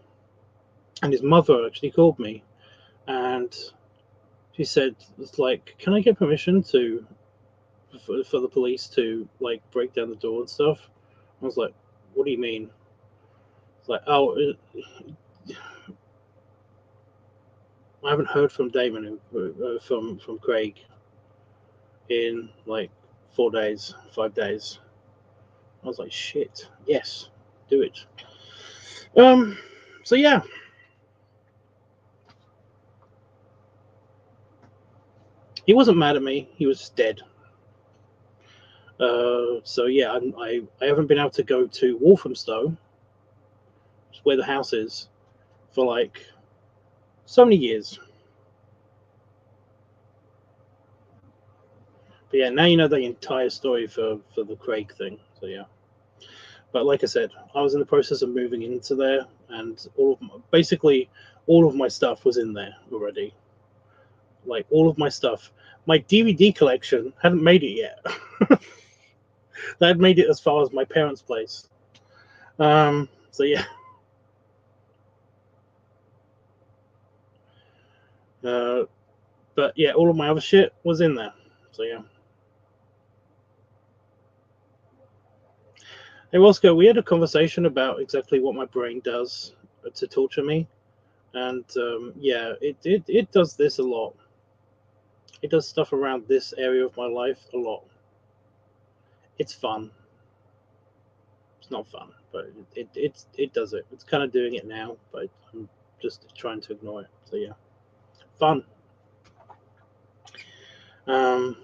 his mother actually called me, and she said, "It's like, can I get permission for the police to like break down the door and stuff?" I was like, "What do you mean?" It's like, "Oh, I haven't heard from Damon, from Craig, in like 4 days, 5 days." I was like, "Shit, yes, do it." So yeah. He wasn't mad at me. He was just dead. So yeah, I haven't been able to go to Walthamstow, where the house is, for like so many years. But yeah, now you know the entire story for the Craig thing. So yeah. But like I said, I was in the process of moving into there, and basically all of my stuff was in there already. Like all of my stuff, my DVD collection hadn't made it yet. That had made it as far as my parents' place. So yeah. But yeah, all of my other shit was in there. So yeah. Hey Roscoe, we had a conversation about exactly what my brain does to torture me, and yeah, it does this a lot. It does stuff around this area of my life a lot. It's fun. It's not fun, but it does it. It's kind of doing it now, but I'm just trying to ignore it. So yeah, fun. Um,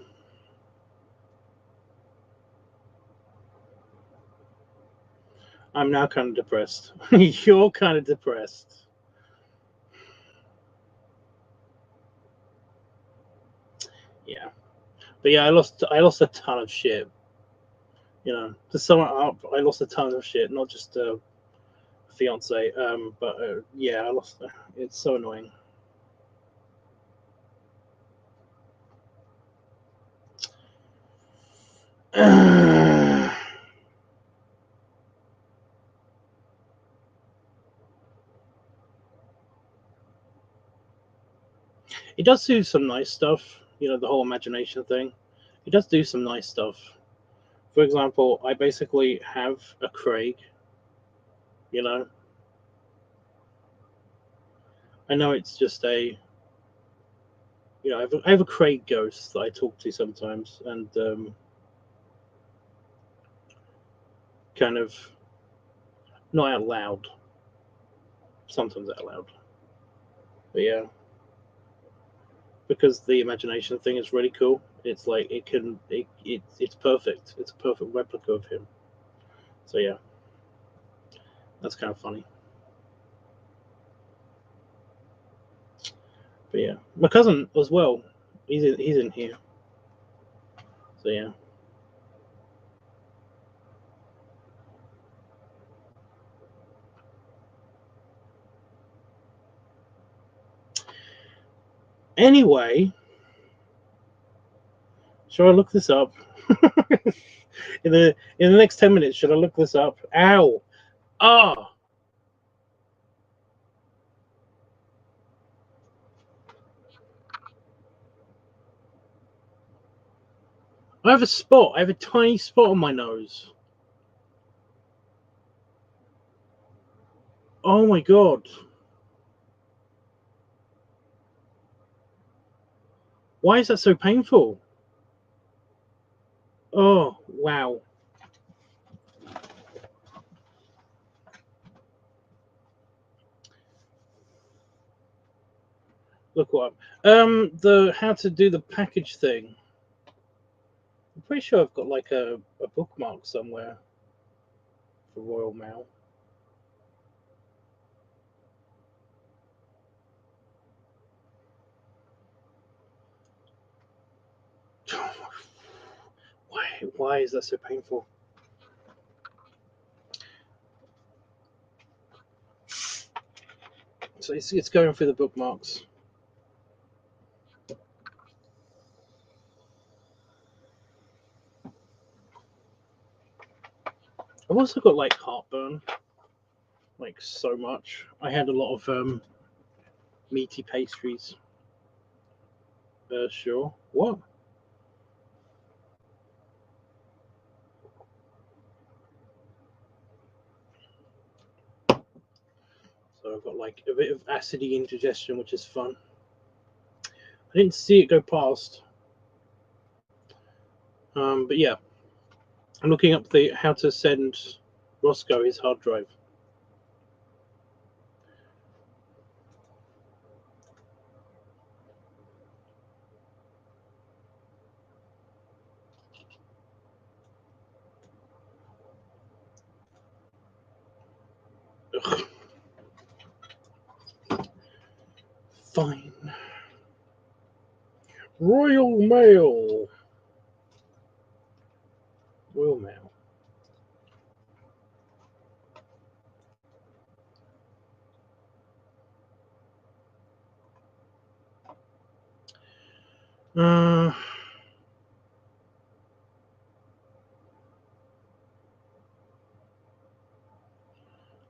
I'm now kind of depressed. You're kind of depressed. Yeah, but yeah, I lost a ton of shit. To sum it up, I lost a ton of shit, not just a fiance. But yeah, I lost. It's so annoying. It does do some nice stuff. The whole imagination thing. It does do some nice stuff. For example, I basically have a Craig. I know it's just I have a Craig ghost that I talk to sometimes, and kind of not out loud. Sometimes out loud. But yeah, because the imagination thing is really cool. It's like it's perfect. It's a perfect replica of him. So yeah, that's kind of funny. But yeah, my cousin as well. He's in here. So yeah. Anyway, should I look this up? in the next 10 minutes, should I look this up? Ow! Ah! I have a spot. I have a tiny spot on my nose. Oh my god. Why is that so painful? Oh, wow. Look what the how to do the package thing. I'm pretty sure I've got like a bookmark somewhere for Royal Mail. Why is that so painful? So it's going through the bookmarks. I've also got like heartburn, like so much. I had a lot of meaty pastries. Sure. What? So I've got like a bit of acidy indigestion, which is fun. I didn't see it go past. But yeah, I'm looking up the how to send Roscoe his hard drive. Ugh. Fine. Royal Mail. Royal Mail.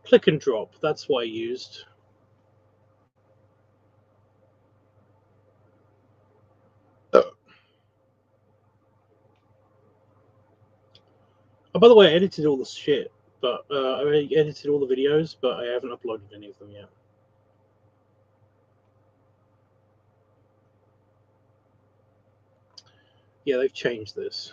Click and drop. That's what I used. Oh, by the way, I edited all the shit, but I edited all the videos, but I haven't uploaded any of them yet. Yeah, they've changed this.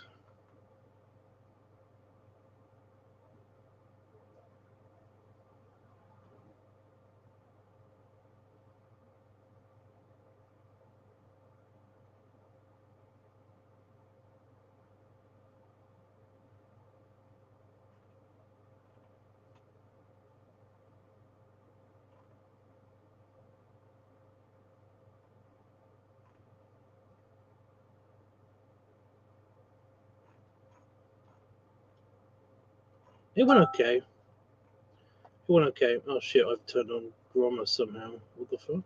It went okay. It went okay. Oh shit, I've turned on grammar somehow. What the fuck?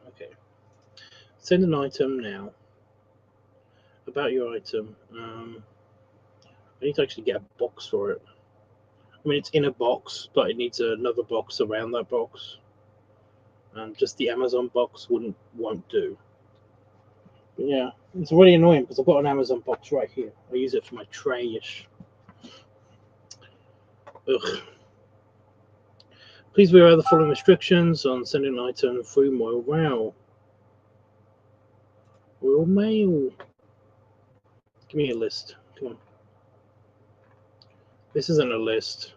Okay. Send an item now. About your item. I need to actually get a box for it. I mean, it's in a box, but it needs another box around that box. And just the Amazon box won't do. But yeah, it's really annoying because I've got an Amazon box right here. I use it for my tray-ish. Ugh. Please beware of the following restrictions on sending an item through Royal Mail. Royal Mail. Give me a list. Come on. This isn't a list.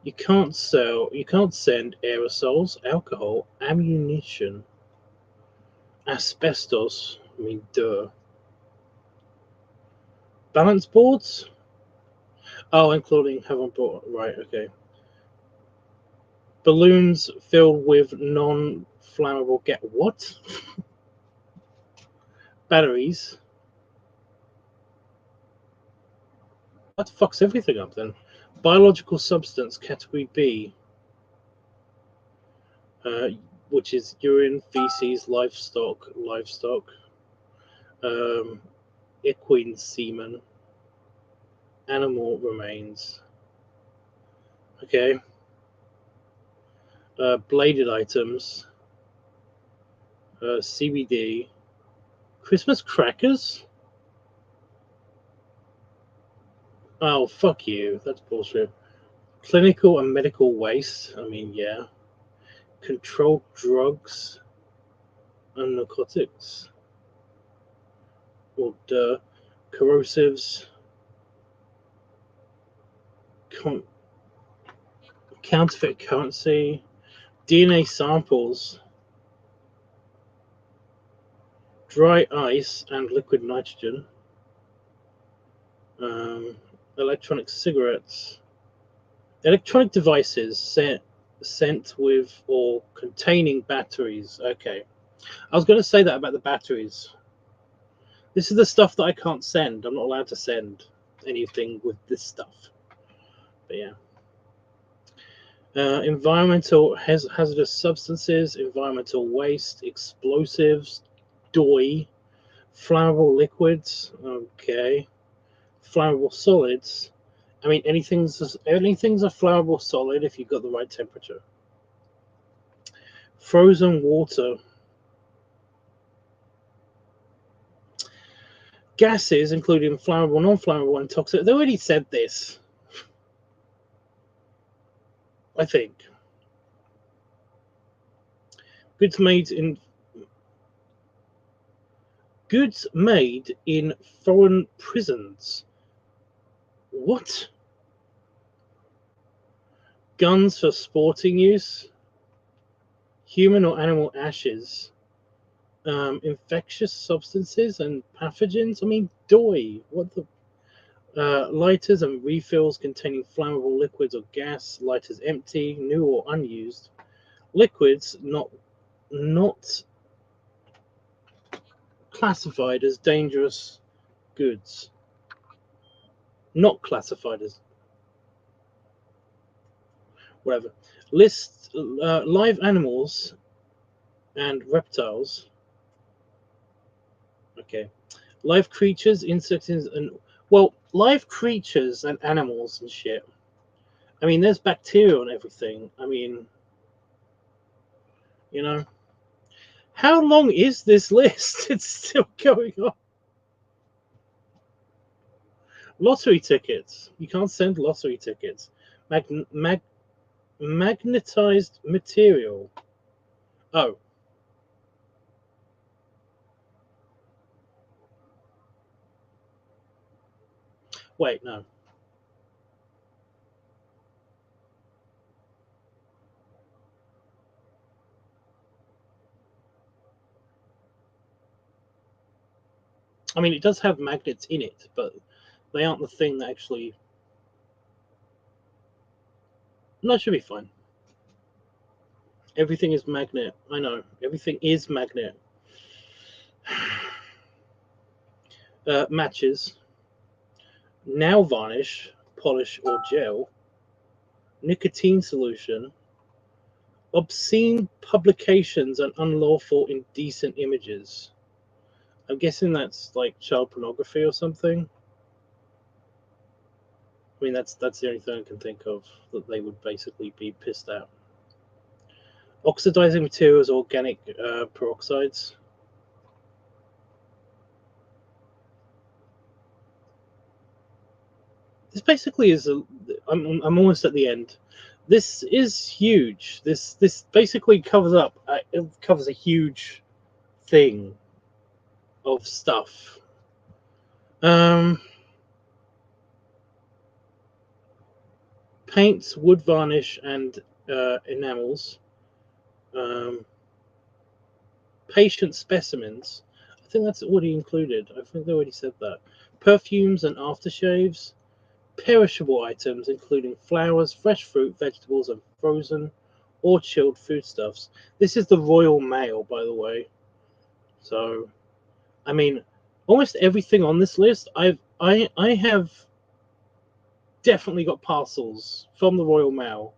You can't send aerosols, alcohol, ammunition, asbestos. I mean, duh. Balance boards? Oh, including have on board. Right, okay. Balloons filled with non-flammable what? Batteries. That fucks everything up then. Biological substance, category B, which is urine, feces, livestock, equine semen, animal remains. Okay. Bladed items, CBD, Christmas crackers. Oh, fuck you. That's bullshit. Clinical and medical waste. I mean, yeah. Controlled drugs and narcotics. Or corrosives. Counterfeit currency. DNA samples. Dry ice and liquid nitrogen. Electronic cigarettes. Electronic devices sent with or containing batteries. Okay. I was going to say that about the batteries. This is the stuff that I can't send. I'm not allowed to send anything with this stuff. But yeah. Environmental hazardous substances, environmental waste, explosives, dye, flammable liquids. Okay. Flammable solids. I mean, anything's a flammable solid if you've got the right temperature. Frozen water. Gases, including flammable, non-flammable, and toxic. They already said this. I think. Goods made in foreign prisons. What? Guns for sporting use. Human or animal ashes. Infectious substances and pathogens. I mean, dye. What the? Lighters and refills containing flammable liquids or gas. Lighters empty, new or unused. Liquids not classified as dangerous goods. Not classified as whatever. List live animals and reptiles. Okay. Live creatures, insects, and live creatures and animals and shit. I mean, there's bacteria on everything. I mean, you know. How long is this list? It's still going on. Lottery tickets. You can't send lottery tickets. Magnetized material. Oh. Wait, no. I mean, it does have magnets in it, but they aren't the thing that actually... No, it should be fine. Everything is magnet. I know. Everything is magnet. Matches. Nail varnish, polish or gel. Nicotine solution. Obscene publications and unlawful indecent images. I'm guessing that's like child pornography or something. I mean, that's the only thing I can think of that they would basically be pissed at. Oxidizing materials, organic peroxides. This basically is I'm almost at the end. This is huge. This basically covers up. It covers a huge thing of stuff. Paints, wood varnish, and enamels. Patient specimens. I think that's already included. I think they already said that. perfumes and aftershaves, perishable items including flowers, fresh fruit, vegetables, and frozen or chilled foodstuffs. This is the Royal Mail, by the way. So, I mean, almost everything on this list, I have definitely got parcels from the Royal Mail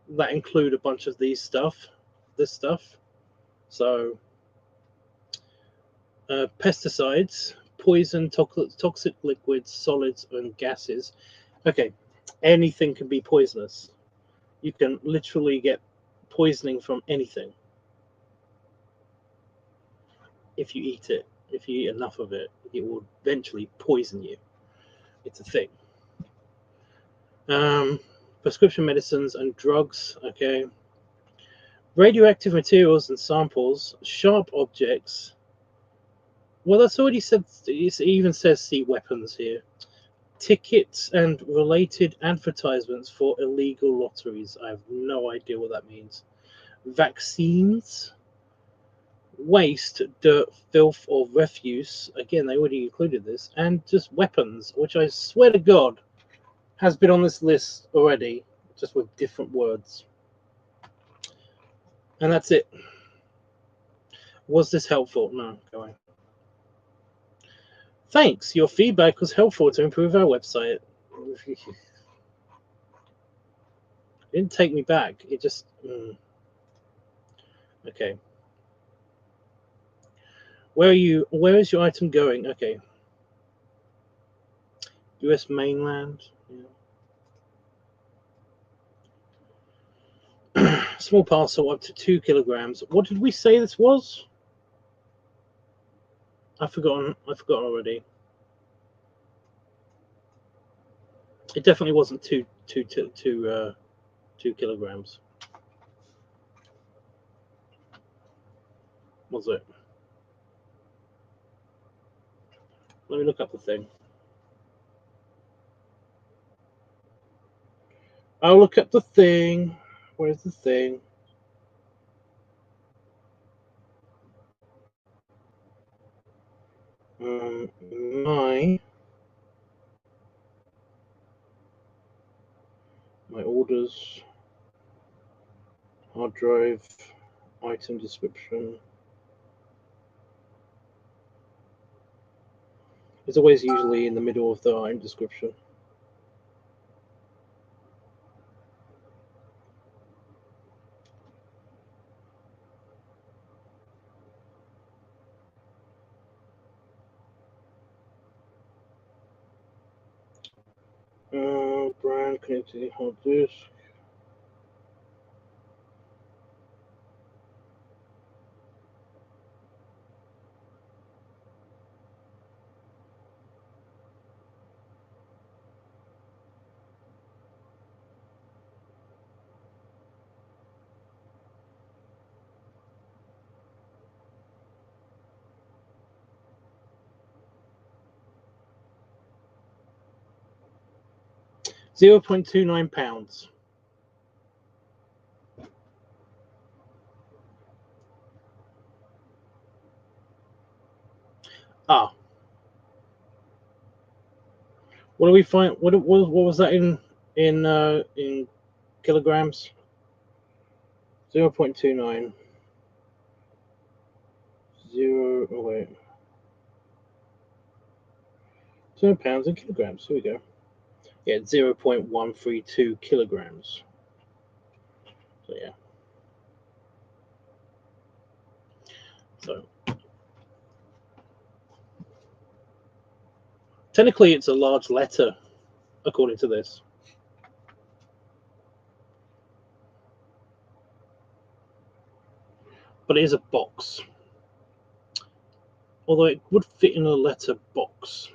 that include a bunch of this stuff. So, pesticides, poison, toxic liquids, solids, and gases. Okay, anything can be poisonous. You can literally get poisoning from anything if you eat it. If you eat enough of it, it will eventually poison you. It's a thing. Prescription medicines and drugs. Okay. Radioactive materials and samples, sharp objects. Well, that's already said. It even says see weapons here. Tickets and related advertisements for illegal lotteries. I have no idea what that means. Vaccines, waste, dirt, filth, or refuse. Again, they already included this. And just weapons, which I swear to God has been on this list already, just with different words. And that's it. Was this helpful? No, go on. Thanks. Your feedback was helpful to improve our website. It didn't take me back. It just... Okay. Where are you? Where is your item going? Okay. US mainland. Yeah. Small parcel up to 2 kilograms. What did we say this was? I've forgotten already. It definitely wasn't 2 kilograms. Was it? Let me look up the thing. I'll look up the thing. Where's the thing? My orders, hard drive, item description. It's always usually in the middle of the item description. Brand connected hard disk. £0.29. Ah. What do we find? What was that in kilograms? 0.29. 0. Oh wait. 2 pounds in kilograms. Here we go. Yeah, 0.132 kilograms. So yeah. So technically, it's a large letter, according to this. But it is a box. Although it would fit in a letter box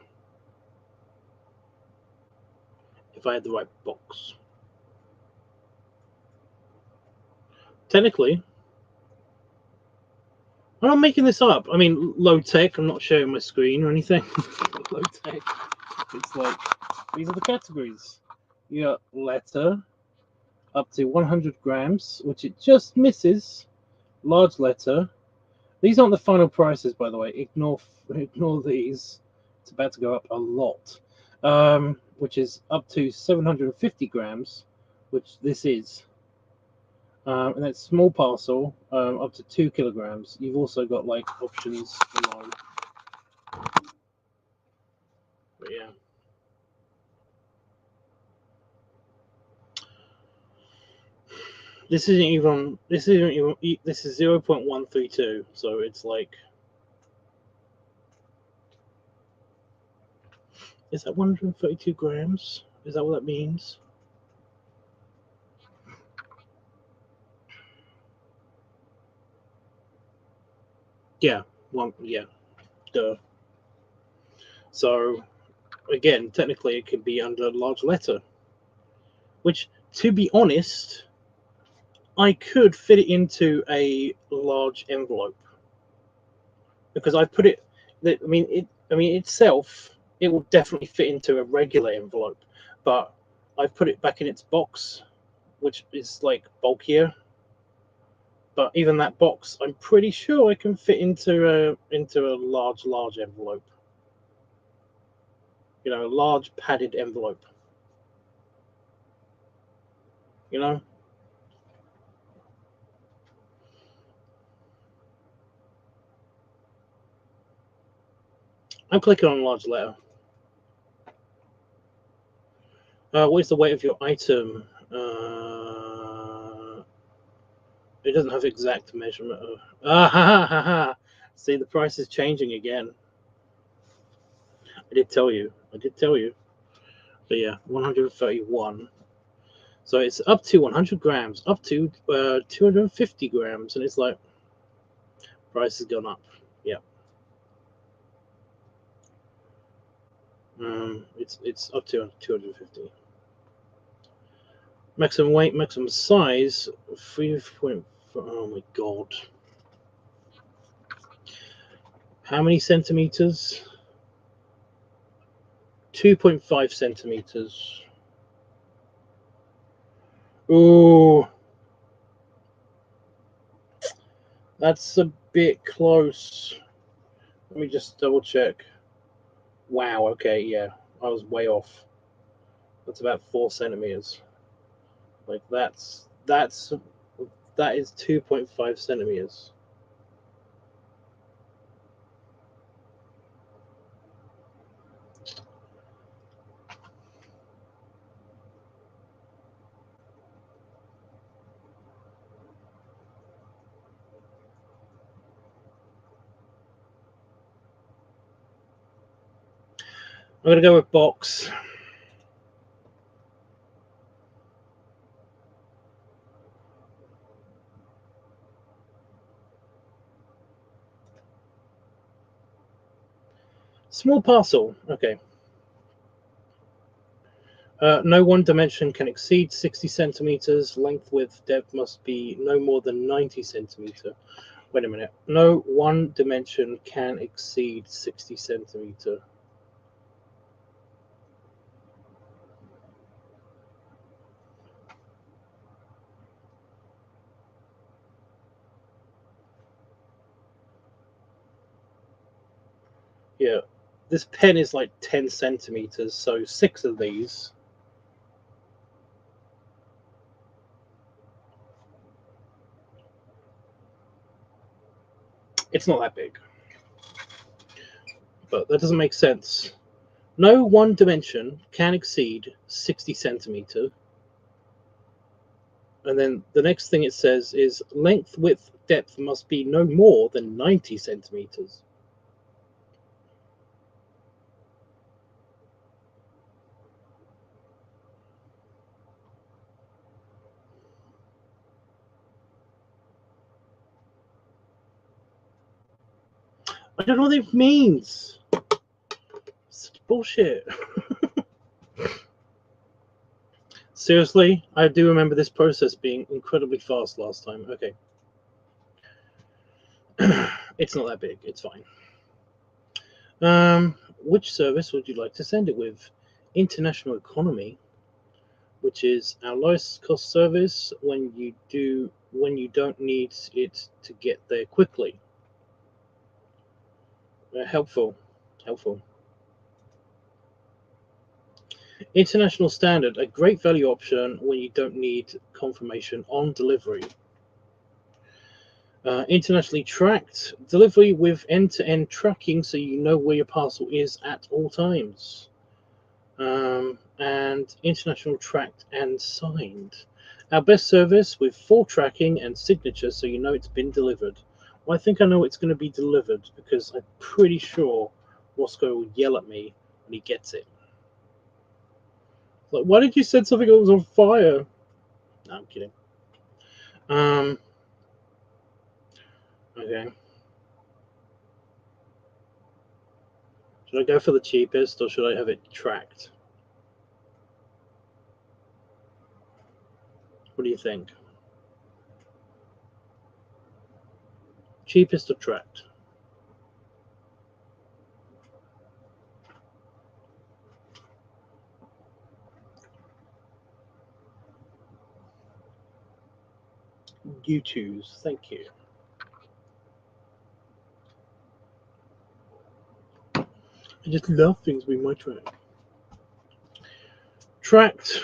if I had the right box. Technically, I'm not making this up. I mean, low tech. I'm not sharing my screen or anything. Low tech. It's like, these are the categories. You got letter up to 100 grams, which it just misses. Large letter. These aren't the final prices, by the way. Ignore these. It's about to go up a lot, which is up to 750 grams, which this is. And that's small parcel, up to 2 kilograms. You've also got like options below. But yeah. This is 0.132, so it's like, is that 132 grams? Is that what that means? Yeah, duh. So again, technically it could be under a large letter, which, to be honest, I could fit it into a large envelope, because I put it. I mean, itself, it will definitely fit into a regular envelope, but I've put it back in its box, which is like bulkier. But even that box, I'm pretty sure I can fit into a large envelope. You know, a large padded envelope. You know. I'm clicking on large letter. What is the weight of your item? It doesn't have exact measurement. Ha. See, the price is changing again. I did tell you. But yeah, 131. So it's up to 100 grams, up to 250 grams, and it's like, price has gone up. Yeah. It's up to 250. Maximum weight, maximum size, 3.4. Oh my god. How many centimeters? 2.5 centimeters. Ooh. That's a bit close. Let me just double check. Wow, okay, yeah. I was way off. That's about 4 centimeters. Like that is 2.5 centimeters. I'm gonna go with box. Small parcel. Okay. No one dimension can exceed 60 centimeters. Length, width, depth must be no more than 90 centimeter. Wait a minute. No one dimension can exceed 60 centimeter. Yeah. This pen is like 10 centimeters, so 6 of these. It's not that big. But that doesn't make sense. No one dimension can exceed 60 centimeter. And then the next thing it says is length, width, depth must be no more than 90 centimeters. I don't know what it means. It's bullshit. Seriously, I do remember this process being incredibly fast last time. Okay. It's not that big. It's fine. Which service would you like to send it with? International economy, which is our lowest cost service when you don't need it to get there quickly. Helpful. International standard, a great value option when you don't need confirmation on delivery. Internationally tracked, delivery with end-to-end tracking so you know where your parcel is at all times. And international tracked and signed. Our best service with full tracking and signature so you know it's been delivered. Well, I think I know it's going to be delivered because I'm pretty sure Roscoe will yell at me when he gets it. Like, why did you set something that was on fire? No, I'm kidding. Okay. Should I go for the cheapest or should I have it tracked? What do you think? Cheapest or tracked? You choose. Thank you. I just love things being my track. Tracked.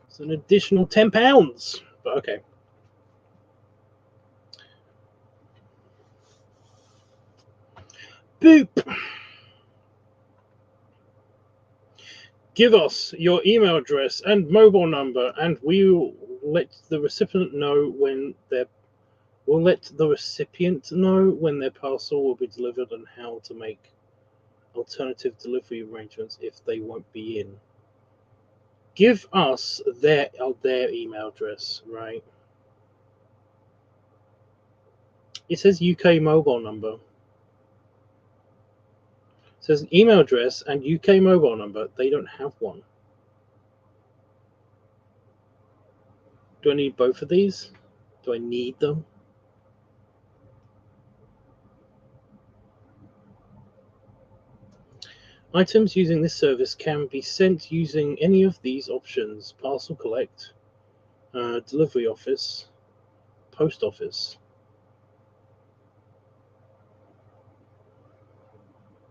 It's an additional £10. But okay. Boop. Give us your email address and mobile number, and we'll let the recipient know when their parcel will be delivered and how to make alternative delivery arrangements if they won't be in. Give us their email address, right? It says UK mobile number. It says email address and UK mobile number. They don't have one. Do I need both of these? Do I need them? Items using this service can be sent using any of these options: parcel collect, delivery office, post office.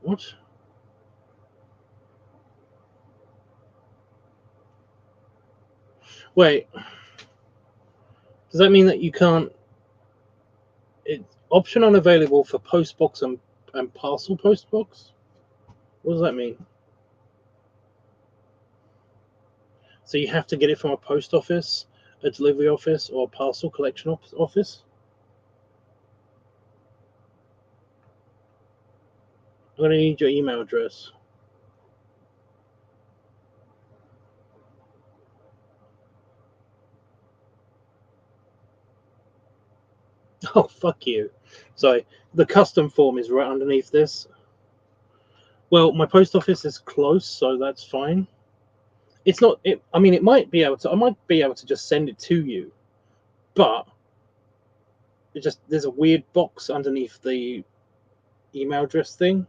What? Wait. Does that mean that you can't? Option unavailable for postbox and parcel postbox? What does that mean? So you have to get it from a post office, a delivery office, or a parcel collection office? I'm going to need your email address. Oh, fuck you. Sorry, the custom form is right underneath this. Well, my post office is close, so that's fine. It's not. I mean, it might be able to. I might be able to just send it to you, but there's a weird box underneath the email address thing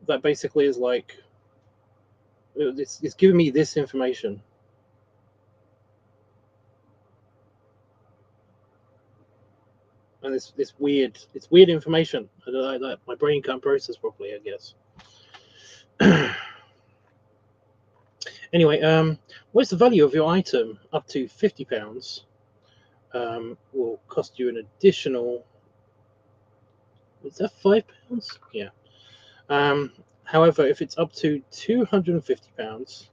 that basically is like it's giving me this information. And it's weird information. My brain can't process properly, I guess. Anyway, what's the value of your item? Up to £50 will cost you an additional. Was that £5? Yeah. However, if it's up to £250,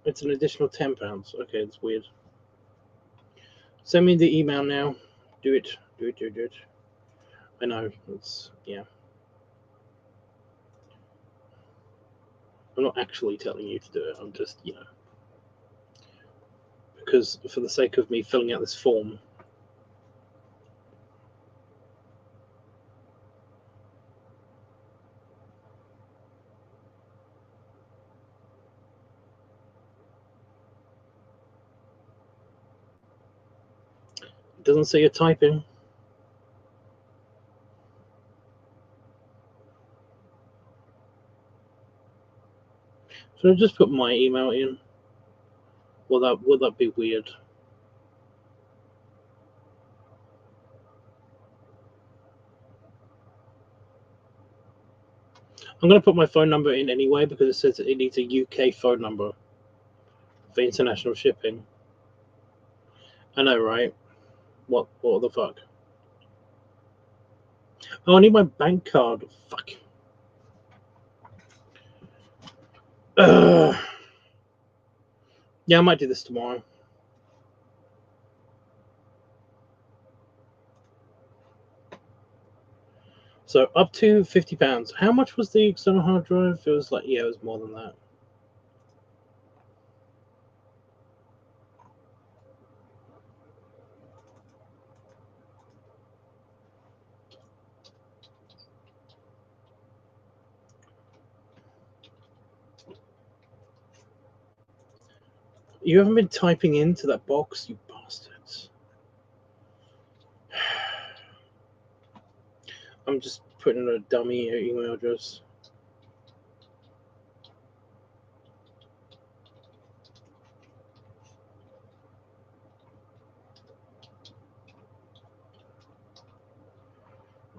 it's an additional £10. Okay, it's weird. Send me the email now. Do it. I know, yeah. I'm not actually telling you to do it. I'm just, because for the sake of me filling out this form. It doesn't say you're typing. Should I just put my email in? Would that be weird? I'm going to put my phone number in anyway because it says it needs a UK phone number for international shipping. I know, right? What the fuck? Oh, I need my bank card. Fuck. Yeah, I might do this tomorrow. So up to £50. How much was the external hard drive? It was like, yeah, it was more than that. You haven't been typing into that box, you bastards. I'm just putting in a dummy email address.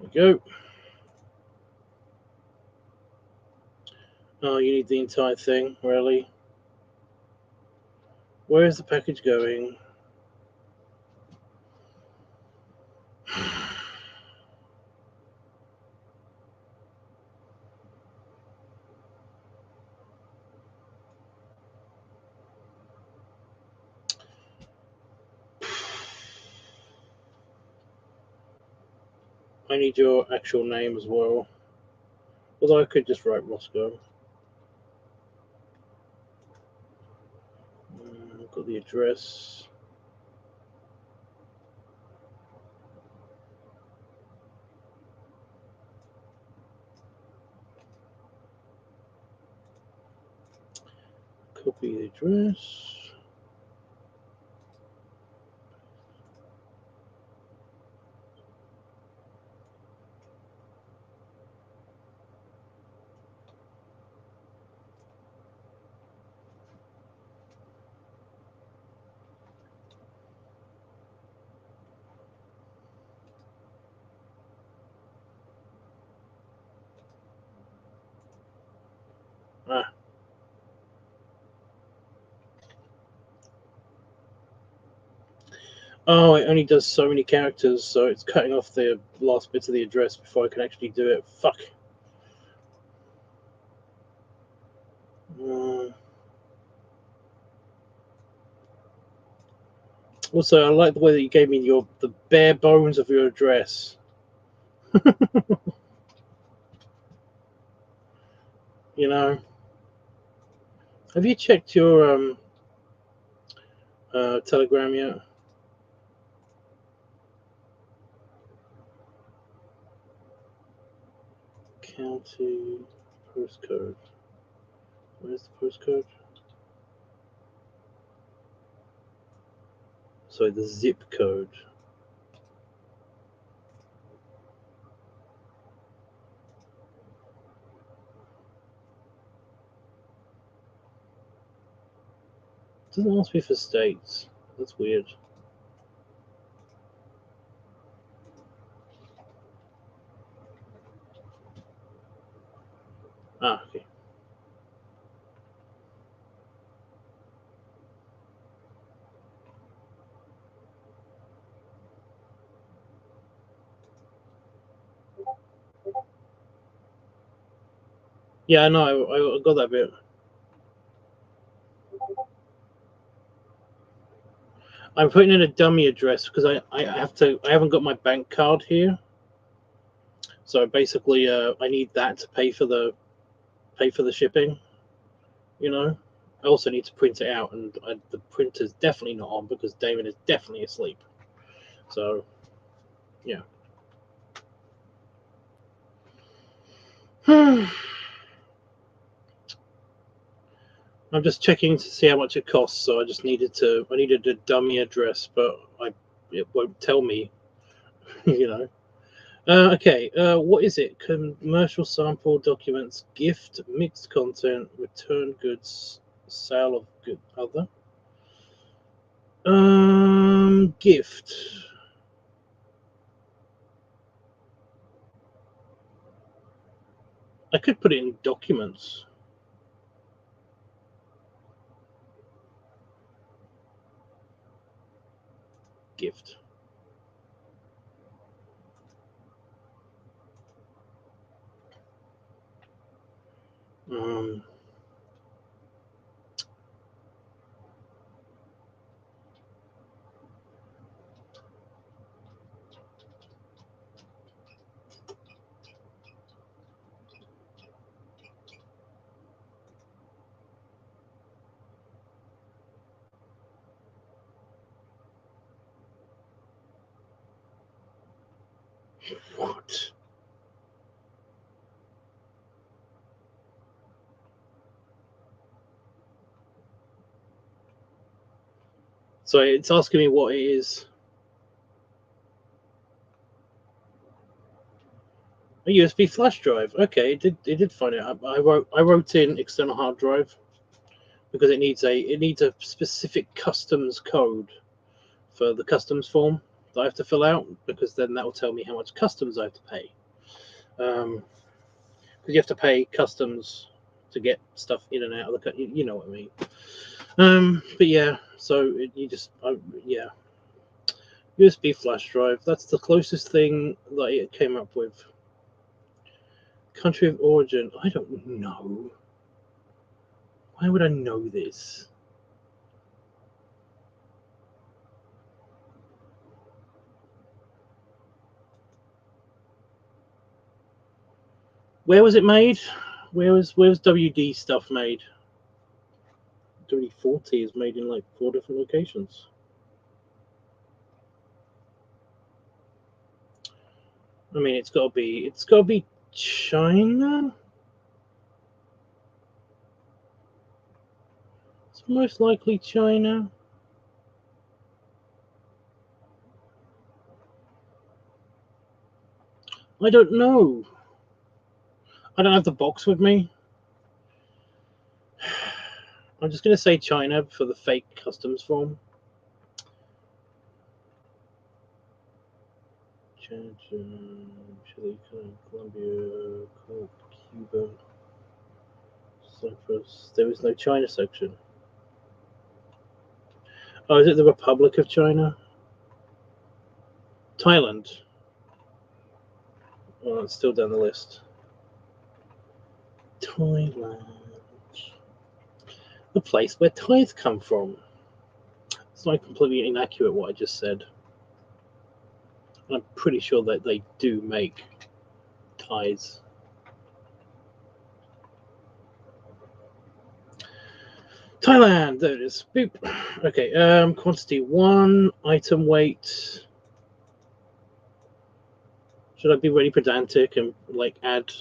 There we go. Oh, you need the entire thing, really? Where is the package going? I need your actual name as well. Although I could just write Roscoe. I've got the address. Copy the address. Ah. Oh, it only does so many characters, so it's cutting off the last bit of the address before I can actually do it. Fuck. Also, I like the way that you gave me the bare bones of your address. You know, have you checked your Telegram yet? County postcode. Where's the postcode? Sorry, the zip code. It doesn't ask me for states. That's weird. Ah, okay. Yeah, I know. I got that bit. I'm putting in a dummy address because I haven't got my bank card here. So basically, I need that to pay for the shipping. You know, I also need to print it out, and the printer's definitely not on because Damon is definitely asleep. So, yeah. I'm just checking to see how much it costs. So I needed a dummy address, but it won't tell me. You know. Okay, what is it? Commercial sample documents, gift, mixed content, return goods, sale of good other. gift. I could put it in documents. Gift. What? So it's asking me what it is. A USB flash drive. Okay, it did find it. I wrote in external hard drive because it needs a specific customs code for the customs form that I have to fill out, because then that will tell me how much customs I have to pay. Because you have to pay customs to get stuff in and out of the country. You know what I mean. But yeah, so yeah, USB flash drive. That's the closest thing that it came up with. Country of origin. I don't know. Why would I know this? Where was it made? Where's WD stuff made? WD-40 is made in like 4 different locations. I mean, it's got to be China. It's most likely China. I don't know. I don't have the box with me. I'm just going to say China for the fake customs form. Chile, Colombia, Cuba, Cyprus. There is no China section. Oh, is it the Republic of China? Thailand. Oh, it's still down the list. Thailand. The place where ties come from. It's not completely inaccurate what I just said. And I'm pretty sure that they do make ties. Thailand, there it is. Boop. Okay, quantity 1, item weight. Should I be really pedantic and like add,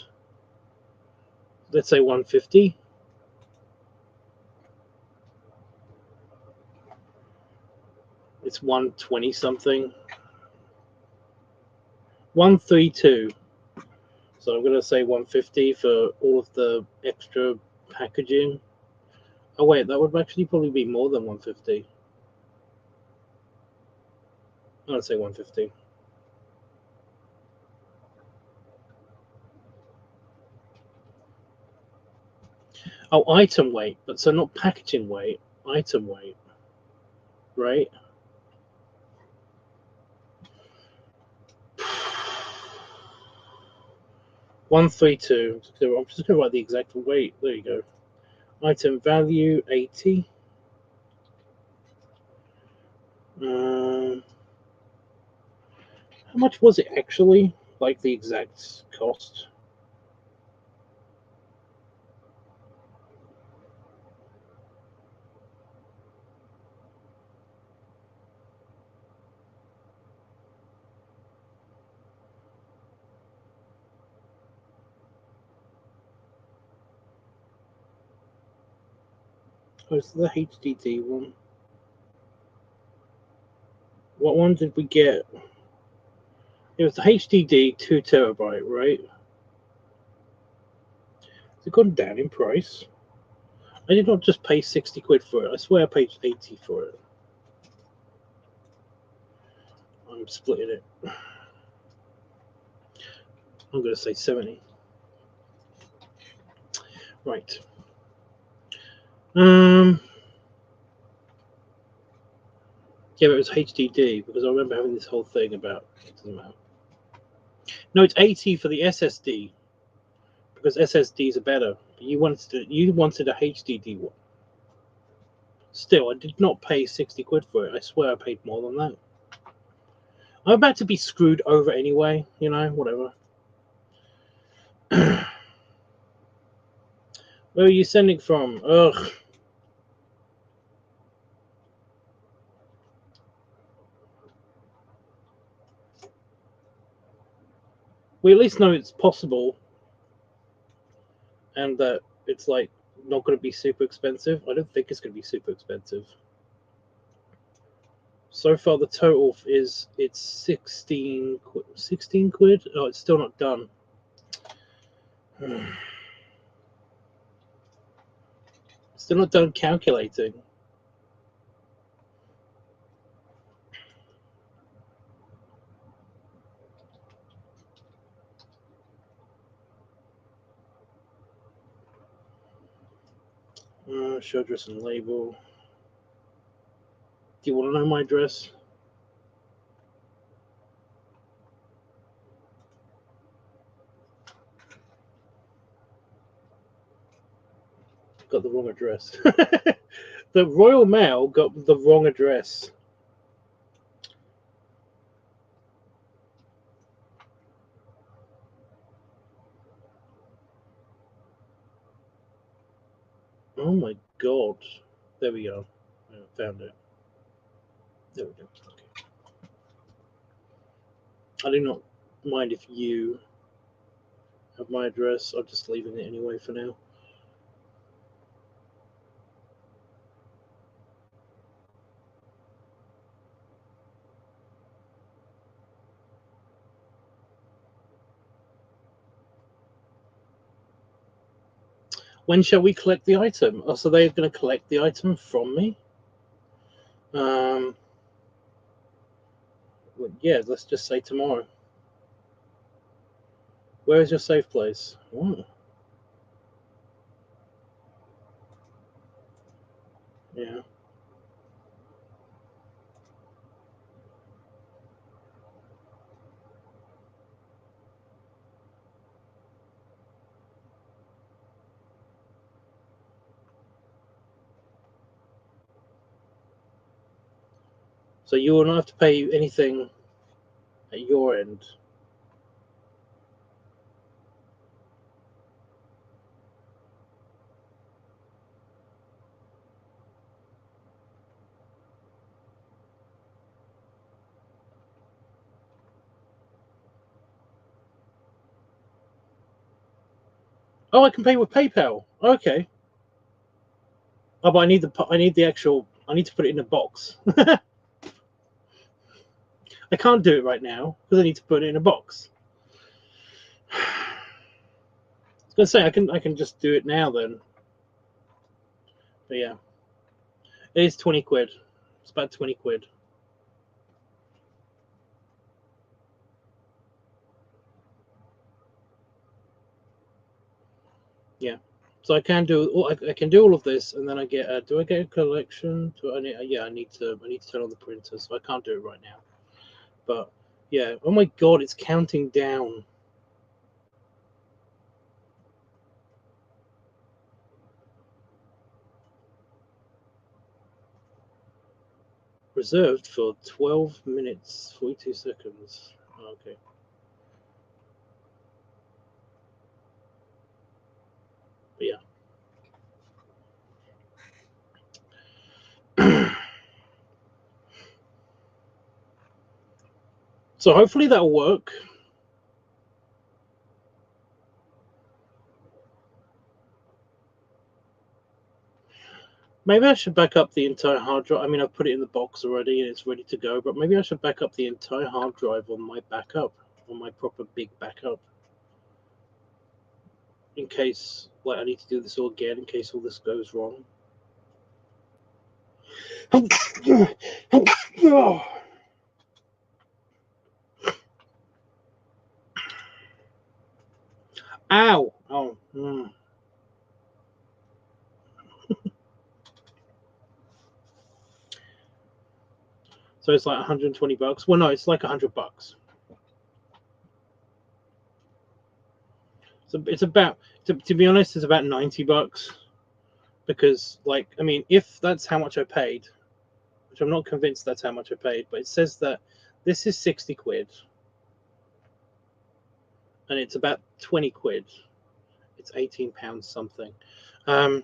let's say 150? It's 120 something. 132. So I'm going to say 150 for all of the extra packaging. Oh wait, that would actually probably be more than 150. I'd say 150. Oh, item weight, but so not packaging weight, item weight, right? $132. I'm just going to write the exact weight. There you go. Item value 80. How much was it actually? Like the exact cost? Oh, it's the HDD one. What one did we get? It was the HDD 2 terabyte, right? Has it gone down in price? I did not just pay 60 quid for it. I swear I paid 80 for it. I'm splitting it. I'm going to say 70. Right. Yeah, but it was HDD because I remember having this whole thing about it doesn't matter. No, it's 80 for the SSD because SSDs are better. But you wanted a HDD one. Still, I did not pay 60 quid for it. I swear I paid more than that. I'm about to be screwed over anyway, you know, whatever. Where are you sending from? Ugh. We at least know it's possible and that it's like not going to be super expensive. I don't think it's going to be super expensive. So far, the total it's 16 quid. Oh, it's still not done. Still not done calculating. Show address and label. Do you want to know my address? Got the wrong address. The Royal Mail got the wrong address. Oh my god. There we go. I found it. There we go. Okay. I do not mind if you have my address. I'm just leaving it anyway for now. When shall we collect the item? Oh, so they're going to collect the item from me? Well, yeah, let's just say tomorrow. Where is your safe place? What? Yeah. So you will not have to pay anything at your end. Oh, I can pay with PayPal. Okay. Oh, but I need the actual. I need to put it in a box. I can't do it right now because I need to put it in a box. I was gonna say I can just do it now then. But yeah, it is 20 quid. It's about 20 quid. Yeah. So I can do all of this, and then I get. Do I get a collection? I need to turn on the printer, so I can't do it right now. But yeah, oh my god, it's counting down. Reserved for 12 minutes 42 seconds. Okay. But yeah. So hopefully that'll work. Maybe I should back up the entire hard drive. I mean, I've put it in the box already and it's ready to go, but maybe I should back up the entire hard drive on my backup, on my proper big backup. In case, like, I need to do this all again, in case all this goes wrong. Ow! Oh. Mm. So it's like 120 bucks. Well, no, it's like $100. So it's about, to be honest, it's about 90 bucks. Because, like, I mean, if that's how much I paid, which I'm not convinced that's how much I paid, but it says that this is 60 quid. And it's about 20 quid. It's £18 something. Converting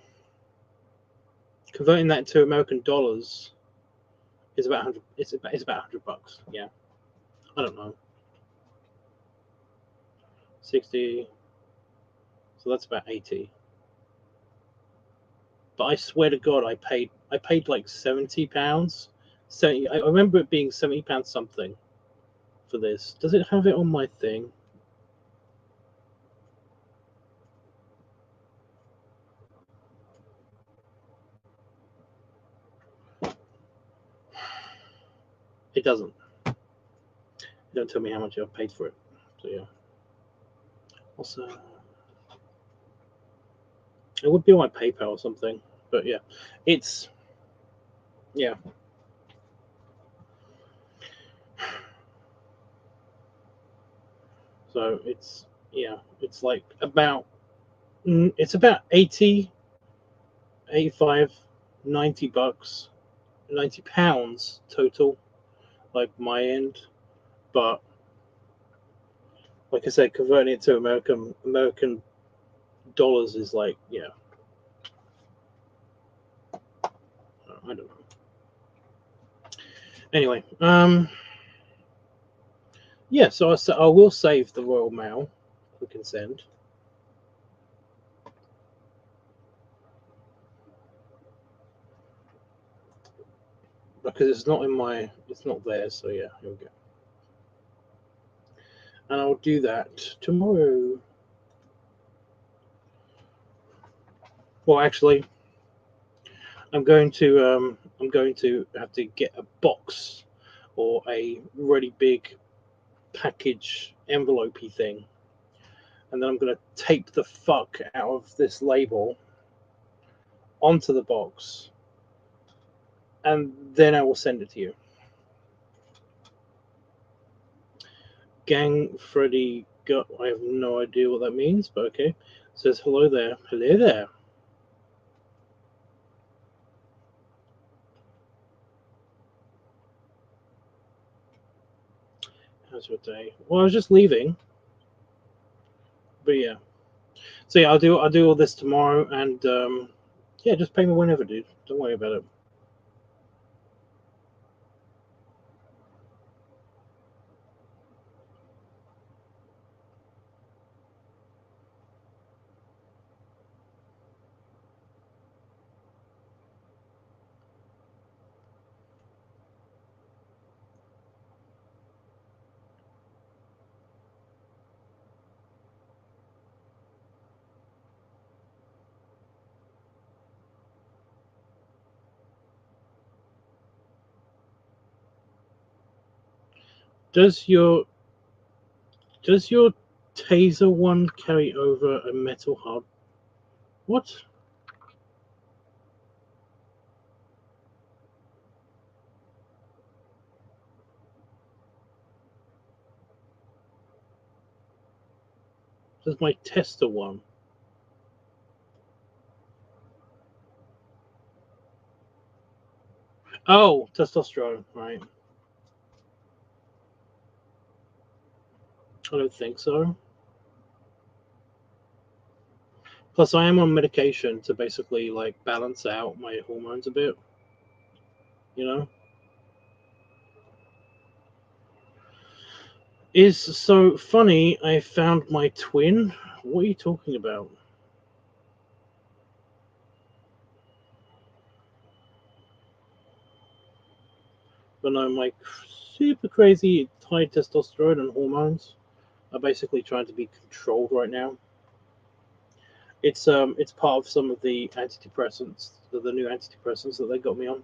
that to American dollars is about 100. It's about $100. Yeah, I don't know. 60. So that's about 80. But I swear to God, I paid like £70. I remember it being £70 something for this. Does it have it on my thing? It doesn't. Don't tell me how much I've paid for it. So yeah. Also, it would be on my PayPal or something. But yeah, it's yeah. So it's it's like it's about 80, 85, 90 bucks, 90 pounds total, like my end. But like I said, converting it to American dollars is like, I don't know. Anyway, yeah. So I will save the Royal Mail. We can send. Because it's not there, so yeah, here we go. And I'll do that tomorrow. Well, actually, I'm going to have to get a box or a really big package envelopey thing, and then I'm going to tape the fuck out of this label onto the box, and then I will send it to you. Gang Freddy got. I have no idea what that means, but okay. Says hello there. Hello there. How's your day? Well, I was just leaving, but yeah. So yeah, I'll do all this tomorrow, and yeah, just pay me whenever, dude. Don't worry about it. Does your taser one carry over a metal hard? What? Does my tester one? Oh, testosterone, right. I don't think so. Plus, I am on medication to basically like balance out my hormones a bit. You know, is so funny. I found my twin. What are you talking about? But no, my super crazy high testosterone and hormones are basically trying to be controlled right now. It's part of some of the antidepressants, the new antidepressants that they got me on.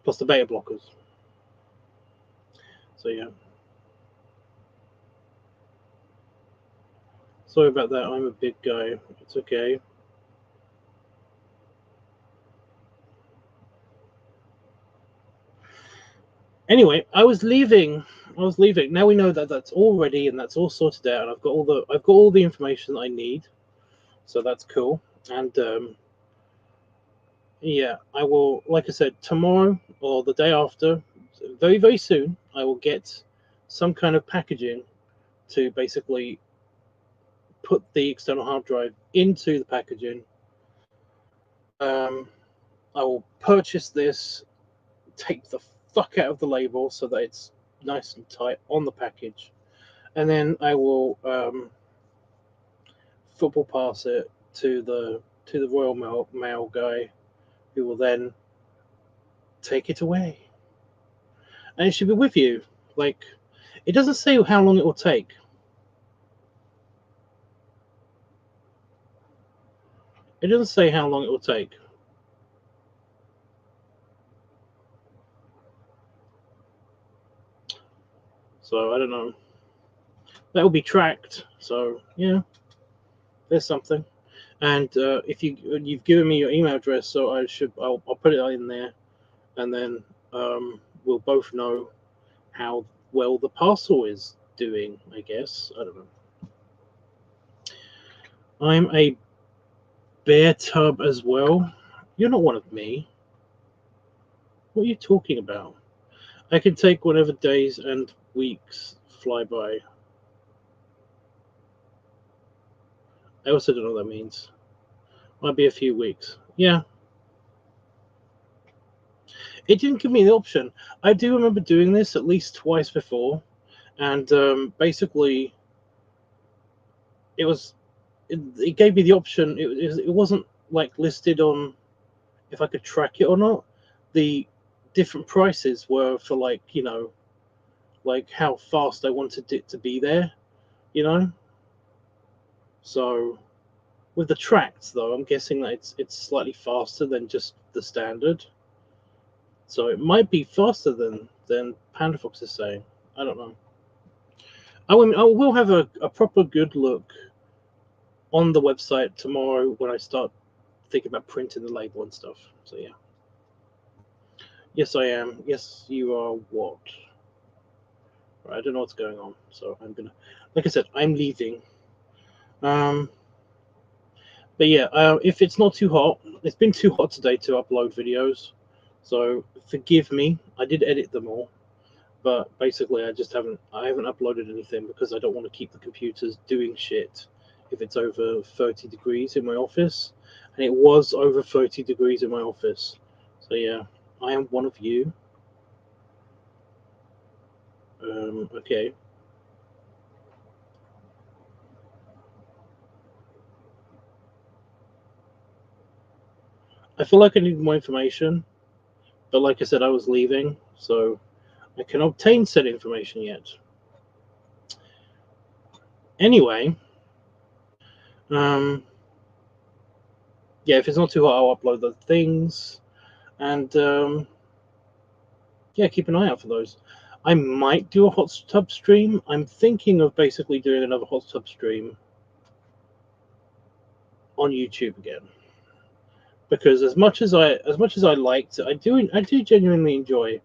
Plus the beta blockers. So yeah. Sorry about that. I'm a big guy. It's okay. Anyway, I was leaving. Now we know that that's all ready and that's all sorted out, and I've got all the information that I need. So that's cool. And yeah, I will. Like I said, tomorrow or the day after, very very soon, I will get some kind of packaging to basically put the external hard drive into the packaging. I will purchase this, take the fuck out of the label so that it's nice and tight on the package, and then I will football pass it to the Royal Mail guy, who will then take it away, and it should be with you. Like, it doesn't say how long it will take. It doesn't say how long it will take. So I don't know. That will be tracked. So yeah, there's something. And if you've given me your email address, so I'll put it in there, and then we'll both know how well the parcel is doing. I guess I don't know. I'm a bear tub as well. You're not one of me. What are you talking about? I can take whatever days and weeks fly by. I also don't know what that means. Might be a few weeks. Yeah. It didn't give me the option. I do remember doing this at least twice before, and basically, it was it gave me the option. It wasn't like listed on if I could track it or not. The different prices were for like how fast I wanted it to be there, you know. So with the tracks though, I'm guessing that it's slightly faster than just the standard. So it might be faster than PandaFox is saying. I don't know. I will have a proper good look on the website tomorrow when I start thinking about printing the label and stuff. So yeah. Yes, I am. Yes, you are. What? Right, I don't know what's going on. So I'm gonna, like I said, I'm leaving. But yeah, if it's not too hot, it's been too hot today to upload videos. So forgive me. I did edit them all, but basically I haven't uploaded anything because I don't want to keep the computers doing shit if it's over 30 degrees in my office, and it was over 30 degrees in my office. So yeah, I am one of you. Okay. I feel like I need more information, but like I said, I was leaving, so I can obtain said information yet. Anyway, um, yeah, if it's not too hot, I'll upload the things, and yeah, keep an eye out for those. I might do a hot tub stream. I'm thinking of basically doing another hot tub stream on YouTube again, because as much as I liked it, I do genuinely enjoy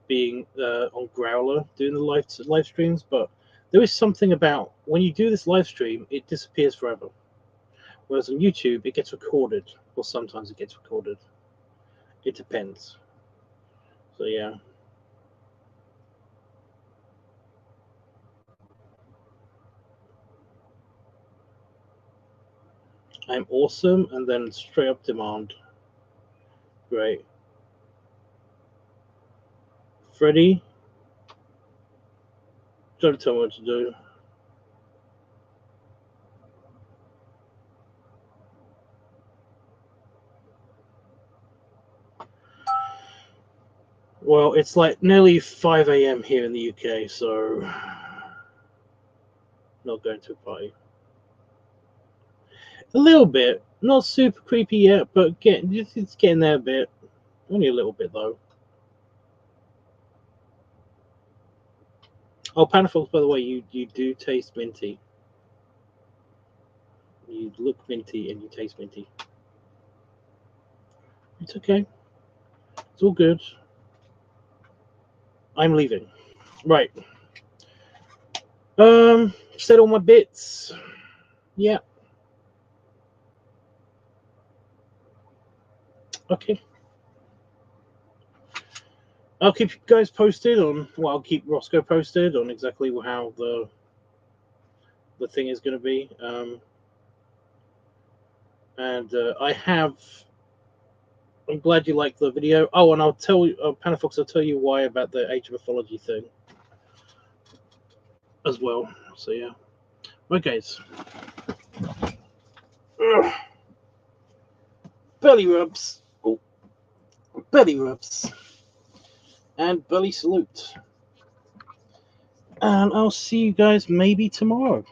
being on Growler doing the live streams, but there is something about when you do this live stream, it disappears forever. Whereas on YouTube, it gets recorded, or sometimes it gets recorded. It depends. So yeah. I'm awesome, and then straight up demand. Great. Freddy, don't tell me what to do. Well, it's like nearly 5 a.m. here in the UK, so not going to a party. A little bit, not super creepy yet, but it's getting there a bit. Only a little bit though. Oh, Panafox, by the way, you do taste minty. You look minty and you taste minty. It's okay. It's all good. I'm leaving. Right. Said all my bits. Yeah. Okay. I'll keep you guys posted on. Well, I'll keep Roscoe posted on exactly how the thing is going to be. I have. I'm glad you liked the video. Oh, and I'll tell you, Panafox, I'll tell you why about the Age of Mythology thing as well. So yeah. Right, guys. Ugh. Belly rubs. Oh, belly rubs. And belly salute. And I'll see you guys maybe tomorrow.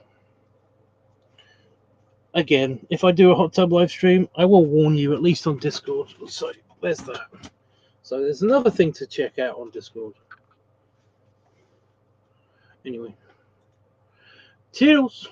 Again, if I do a hot tub live stream, I will warn you, at least on Discord. So there's that. So there's another thing to check out on Discord. Anyway. Cheers.